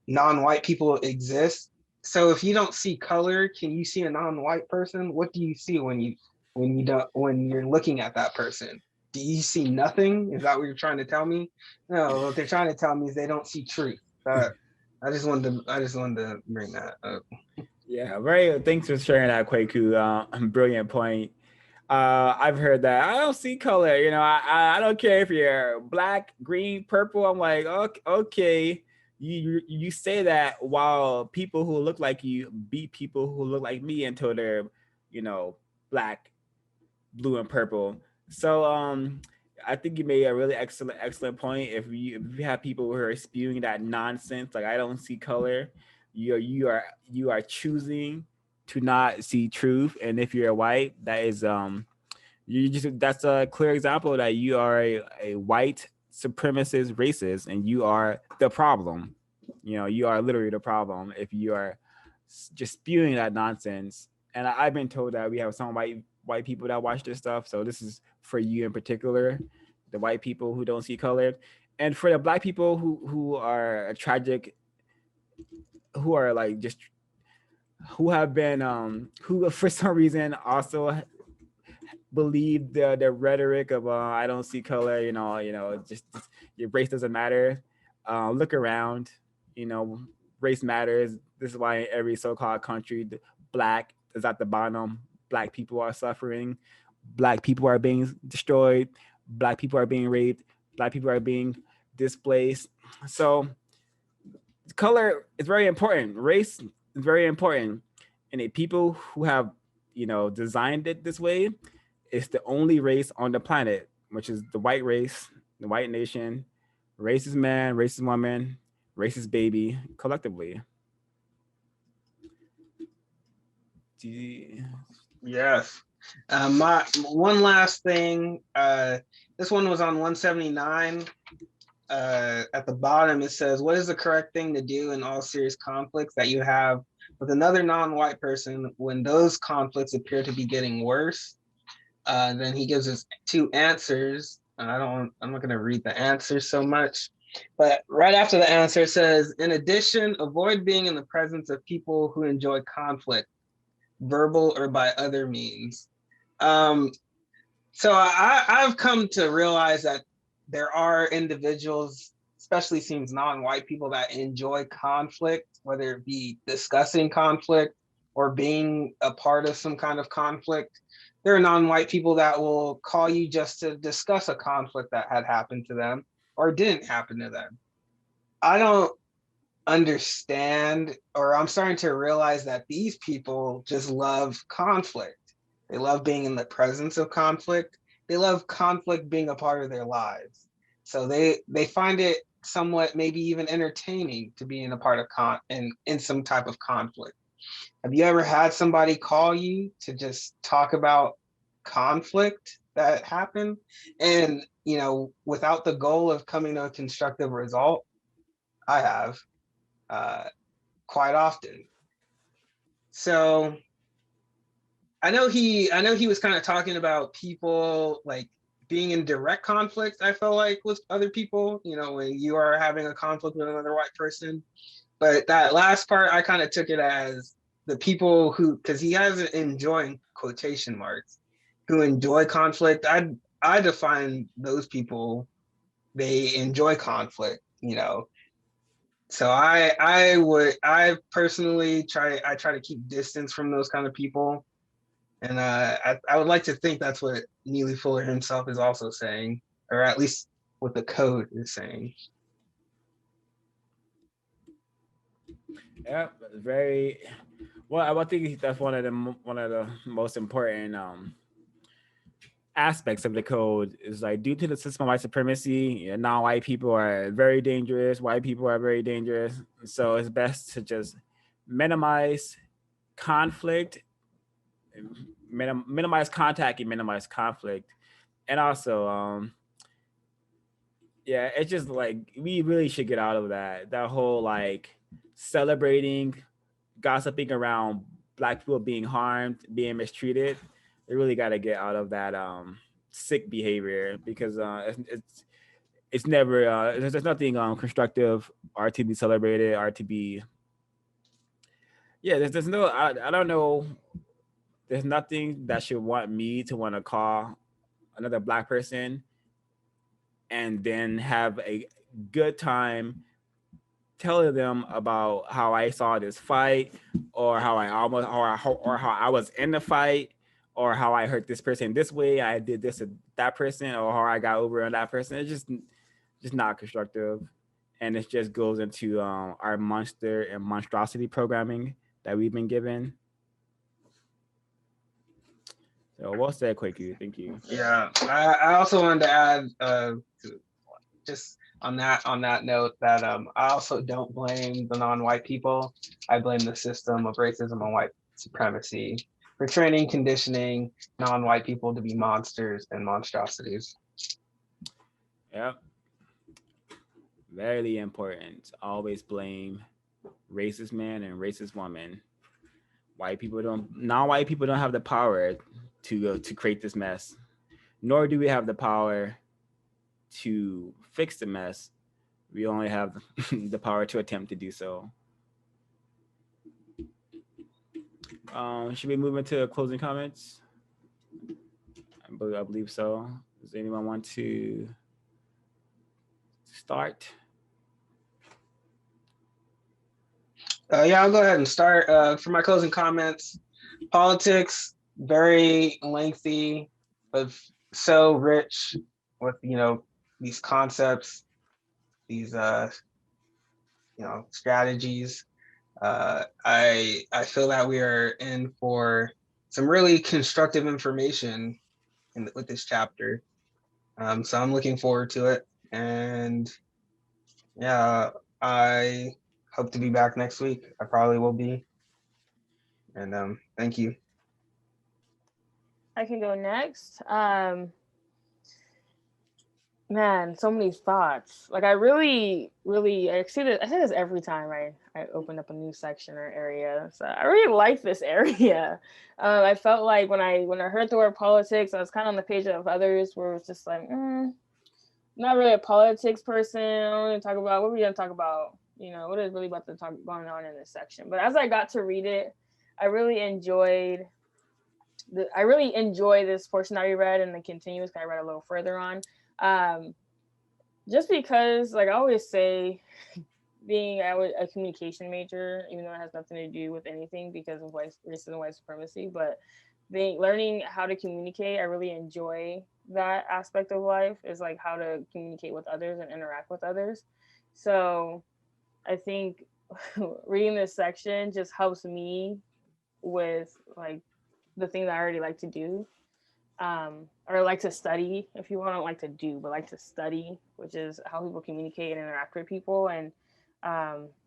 non-white people exist. So if you don't see color, can you see a non-white person? What do you see when you're looking at that person? Do you see nothing? Is that what you're trying to tell me? No, what they're trying to tell me is they don't see truth. I just wanted to bring that up. Yeah, thanks for sharing that, Kwaku. Brilliant point. I've heard that. I don't see color. I don't care if you're black, green, purple. I'm like, okay. You say that while people who look like you beat people who look like me until they're, black, blue, and purple. So I think you made a really excellent point. If you have people who are spewing that nonsense, like I don't see color, you are choosing to not see truth. And if you're white, that is that's a clear example that you are a white supremacist racist, and you are the problem. You are literally the problem if you are just spewing that nonsense. And I've been told that we have some white people that watch this stuff, so this is for you in particular, the white people who don't see color. And for the black people who are tragic, who are like just who have been who for some reason also believe the rhetoric of I don't see color, just your race doesn't matter. Look around, race matters. This is why in every so-called country, black is at the bottom. Black people are suffering. Black people are being destroyed. Black people are being raped. Black people are being displaced. So color is very important. Race is very important. And the people who have, designed it this way, it's the only race on the planet, which is the white race, the white nation, racist man, racist woman, racist baby, collectively. Yes. My one last thing. This one was on 179. At the bottom, it says, "What is the correct thing to do in all serious conflicts that you have with another non-white person when those conflicts appear to be getting worse?" Then he gives us two answers. I'm not going to read the answers so much, but right after the answer it says, "In addition, avoid being in the presence of people who enjoy conflict, verbal or by other means." So I've come to realize that there are individuals, especially seems non-white people, that enjoy conflict, whether it be discussing conflict or being a part of some kind of conflict. There are non-white people that will call you just to discuss a conflict that had happened to them or didn't happen to them. I don't understand, or I'm starting to realize that these people just love conflict. They love being in the presence of conflict. They love conflict being a part of their lives. So they find it somewhat maybe even entertaining to be in a part of in some type of conflict. Have you ever had somebody call you to just talk about conflict that happened and, without the goal of coming to a constructive result? I have quite often. So I know he was kind of talking about people like being in direct conflict, I felt like, with other people, when you are having a conflict with another white person. But that last part, I kind of took it as the people who, because he has it enjoying quotation marks, who enjoy conflict. I define those people, they enjoy conflict, So I personally try to keep distance from those kind of people. And I would like to think that's what Neely Fuller himself is also saying, or at least what the code is saying. Yeah, very well. I think that's one of the most important aspects of the code is like, due to the system of white supremacy, non-white people are very dangerous. White people are very dangerous. So it's best to just minimize conflict, minimize contact, and minimize conflict. And also, Yeah, it's just like we really should get out of that whole like celebrating, gossiping around black people being harmed, being mistreated. We really got to get out of that sick behavior because it's never there's nothing constructive or to be celebrated or to be there's no I don't know, there's nothing that should want me to want to call another black person and then have a good time telling them about how I saw this fight or how I almost or how I was in the fight or how I hurt this person this way, I did this to that person, or how I got over on that person. It's just not constructive, and it just goes into our monster and monstrosity programming that we've been given. So well said, Quaku. Thank you. Yeah, I also wanted to add just on that note that I also don't blame the non-white people. I blame the system of racism and white supremacy for training, conditioning non-white people to be monsters and monstrosities. Yep. Very important. Always blame racist man and racist woman. Non-white people don't have the power to create this mess, nor do we have the power to fix the mess. We only have the power to attempt to do so. Should we move into closing comments? I believe so. Does anyone want to start? Yeah, I'll go ahead and start. For my closing comments, politics, very lengthy, but so rich with, these concepts, these, strategies. I feel that we are in for some really constructive information with this chapter. So I'm looking forward to it. And yeah, I hope to be back next week. I probably will be. And thank you. I can go next. Man, so many thoughts. Like I really I say this every time I open up a new section or area. So I really like this area. I felt like when I heard the word politics, I was kind of on the page of others where it was just like, not really a politics person. I don't really talk about what we're gonna talk about. What is really about to talk going on in this section. But as I got to read it, I really enjoy this portion that we read and the continuous. I read a little further on. Just because, like I always say, being a communication major, even though it has nothing to do with anything because of racism, white supremacy, but learning how to communicate, I really enjoy that aspect of life, is like how to communicate with others and interact with others. So I think reading this section just helps me with like the thing that I already like to do. Or like to study, if you want, like to do, but like to study, which is how people communicate and interact with people. And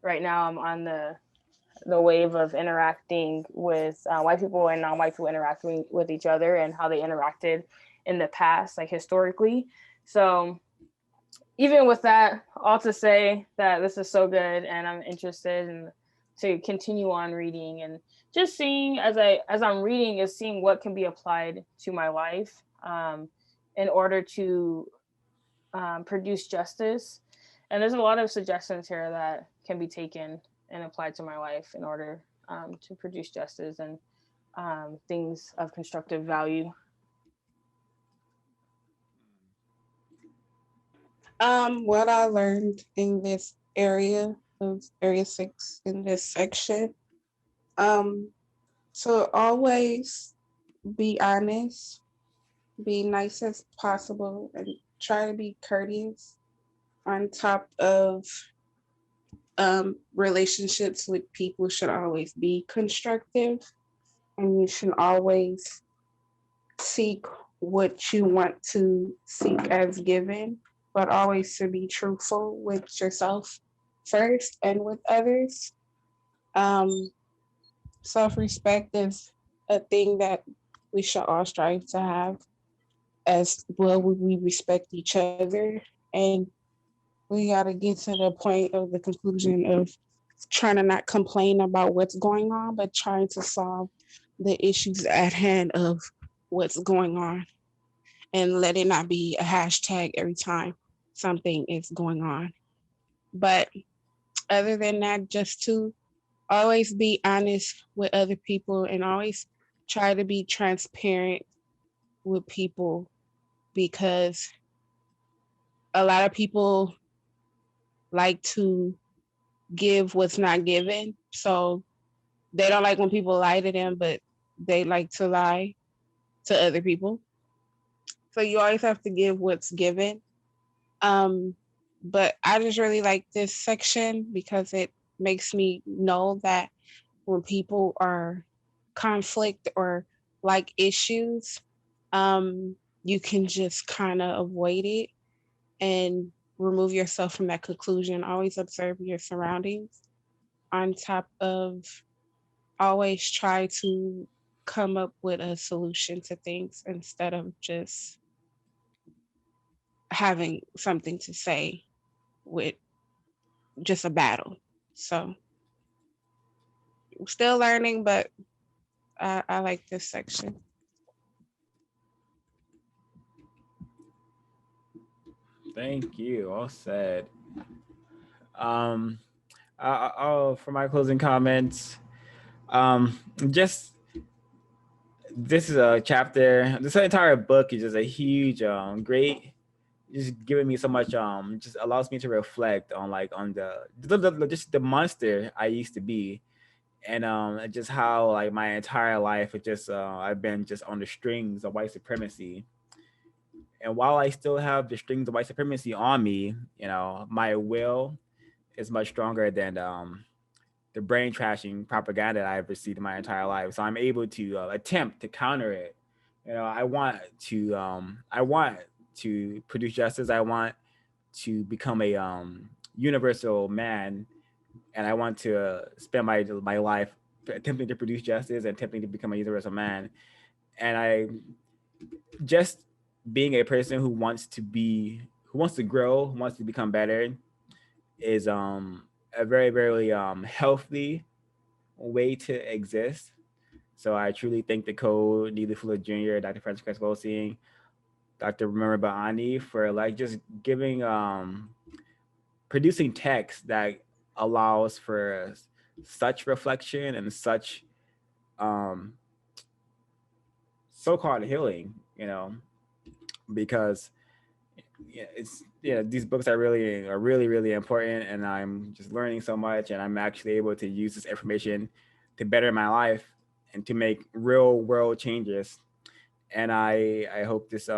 right now I'm on the wave of interacting with white people and non-white people interacting with each other and how they interacted in the past, like historically. So even with that, all to say that this is so good and I'm interested in to continue on reading and just seeing as I'm reading is seeing what can be applied to my life in order to produce justice. And there's a lot of suggestions here that can be taken and applied to my life in order to produce justice and things of constructive value. What I learned in this area of area 6 in this section, so always be honest, be nice as possible, and try to be courteous. On top of relationships with people should always be constructive, and you should always seek what you want to seek as given, but always to be truthful with yourself first and with others. Self-respect is a thing that we should all strive to have, as well we respect each other. And We got to get to the point of the conclusion of trying to not complain about what's going on, but trying to solve the issues at hand of what's going on, and let it not be a hashtag every time something is going on. But other than that, just to always be honest with other people and always try to be transparent with people, because a lot of people like to give what's not given. So they don't like when people lie to them, but they like to lie to other people. So you always have to give what's given. Um, but I just really like this section because it makes me know that when people are conflict or like issues, you can just kind of avoid it and remove yourself from that conclusion. Always observe your surroundings, on top of always try to come up with a solution to things instead of just having something to say with just a battle. So still learning, but I like this section. Thank you. All said. For my closing comments, just this is a chapter. This entire book is just a huge, great. Just giving me so much. Just allows me to reflect on just the monster I used to be, and just how like my entire life it just I've been just on the strings of white supremacy. And while I still have the strings of white supremacy on me, my will is much stronger than the brain trashing propaganda that I've received my entire life. So I'm able to attempt to counter it. I want to produce justice. I want to become a universal man, and I want to spend my life attempting to produce justice and attempting to become a universal man. And I just being a person who wants to grow, who wants to become better, is a very, very healthy way to exist. So I truly thank the code, Neely Fuller Jr., Dr. Francis Goldstein, Dr. Remember Baani for like just giving producing text that allows for such reflection and such so-called healing, because these books are really important, and I'm just learning so much, and I'm actually able to use this information to better my life and to make real world changes. And I hope this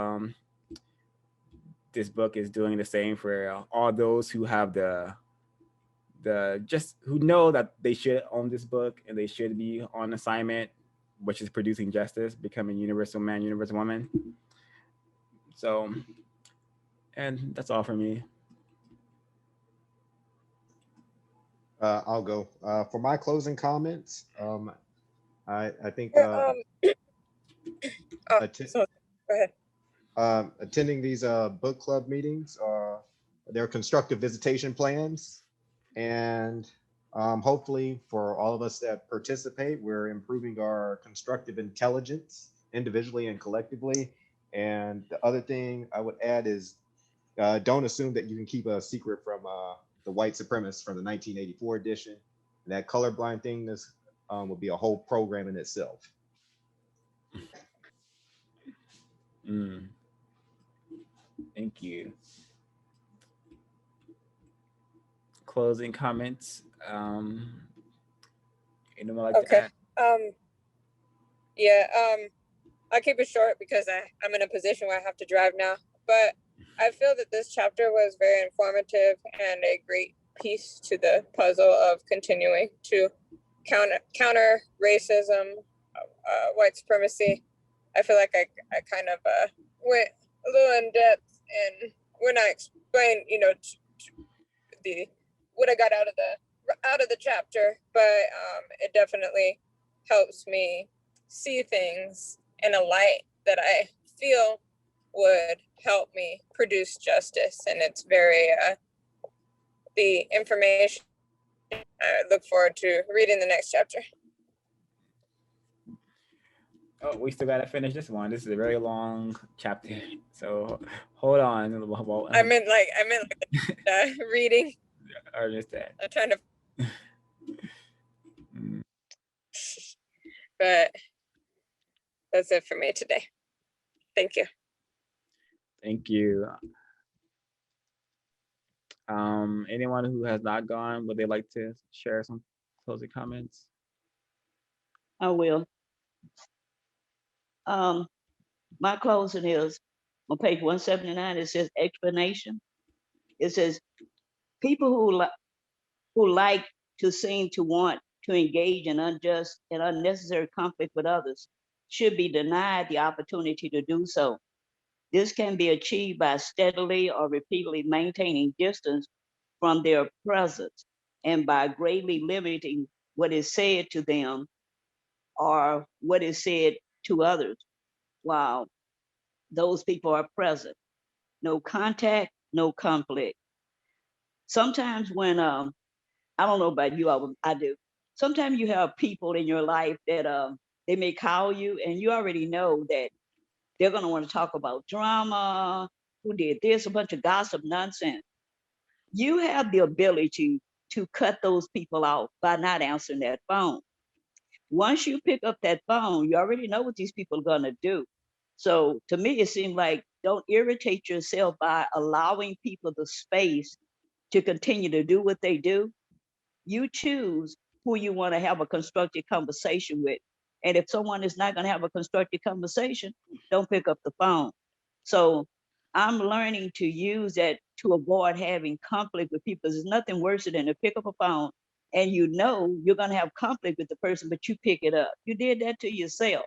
book is doing the same for all those who have the just who know that they should own this book and they should be on assignment, which is producing justice, becoming universal man, universal woman. So, and that's all for me. I'll go. For my closing comments, I think Oh, so go ahead. attending these book club meetings, they're constructive visitation plans, and hopefully for all of us that participate, we're improving our constructive intelligence individually and collectively. And the other thing I would add is don't assume that you can keep a secret from the white supremacists from the 1984 edition. That colorblind thing will be a whole program in itself. Thank you. Closing comments. Anyone like to add? I'll keep it short because I'm in a position where I have to drive now. But I feel that this chapter was very informative and a great piece to the puzzle of continuing to counter racism, white supremacy. I feel like I kind of went a little in depth, and when I explained, what I got out of the chapter, but it definitely helps me see things in a light that I feel would help me produce justice. And it's very the information. I look forward to reading the next chapter. Oh, we still gotta finish this one. This is a very long chapter, so hold on. I meant like reading. I understand. I'm trying to, but that's it for me today. Thank you. Thank you. Anyone who has not gone, would they like to share some closing comments? I will. My closing is on page 179. It says explanation. It says people who like to seem to want to engage in unjust and unnecessary conflict with others should be denied the opportunity to do so. This can be achieved by steadily or repeatedly maintaining distance from their presence and by greatly limiting what is said to them or what is said to others while those people are present. No contact, no conflict. Sometimes when I don't know about you, I do. Sometimes you have people in your life that they may call you and you already know that they're gonna want to talk about drama, who did this, a bunch of gossip nonsense. You have the ability to cut those people off by not answering that phone. Once you pick up that phone, you already know what these people are gonna do. So to me, it seemed like don't irritate yourself by allowing people the space to continue to do what they do. You choose who you want to have a constructive conversation with. And if someone is not going to have a constructive conversation, don't pick up the phone. So I'm learning to use that to avoid having conflict with people. There's nothing worse than to pick up a phone and you know you're going to have conflict with the person, but you pick it up. You did that to yourself.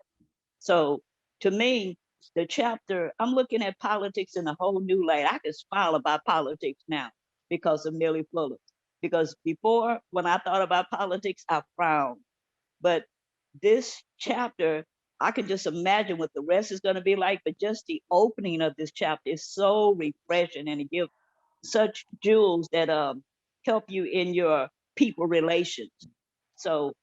So to me, the chapter, I'm looking at politics in a whole new light. I can smile about politics now because of Neely Fuller. Because before, when I thought about politics, I frowned. But this chapter, I can just imagine what the rest is going to be like. But just the opening of this chapter is so refreshing, and it gives such jewels that help you in your people relations. So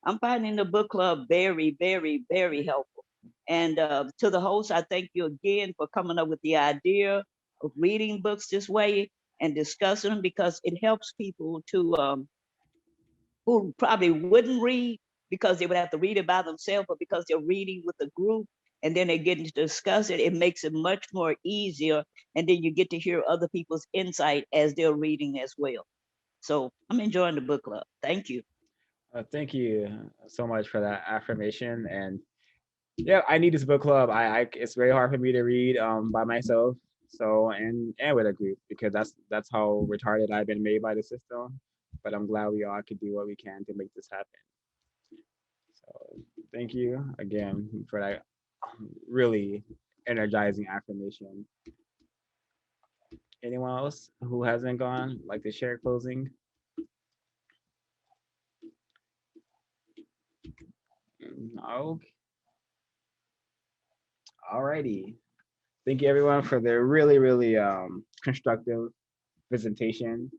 I'm finding the book club very, very, very helpful. And to the host, I thank you again for coming up with the idea of reading books this way and discussing them, because it helps people to who probably wouldn't read because they would have to read it by themselves, but because they're reading with a group and then they're getting to discuss it, it makes it much more easier. And then you get to hear other people's insight as they're reading as well. So I'm enjoying the book club. Thank you. Thank you so much for that affirmation. And yeah, I need this book club. I it's very hard for me to read by myself. So and with a group, because that's how retarded I've been made by the system. But I'm glad we all could do what we can to make this happen. So thank you again for that really energizing affirmation. Anyone else who hasn't gone like to share closing? Okay. Alrighty. Thank you everyone for their really, really constructive presentation.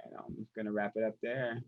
And I'm gonna wrap it up there.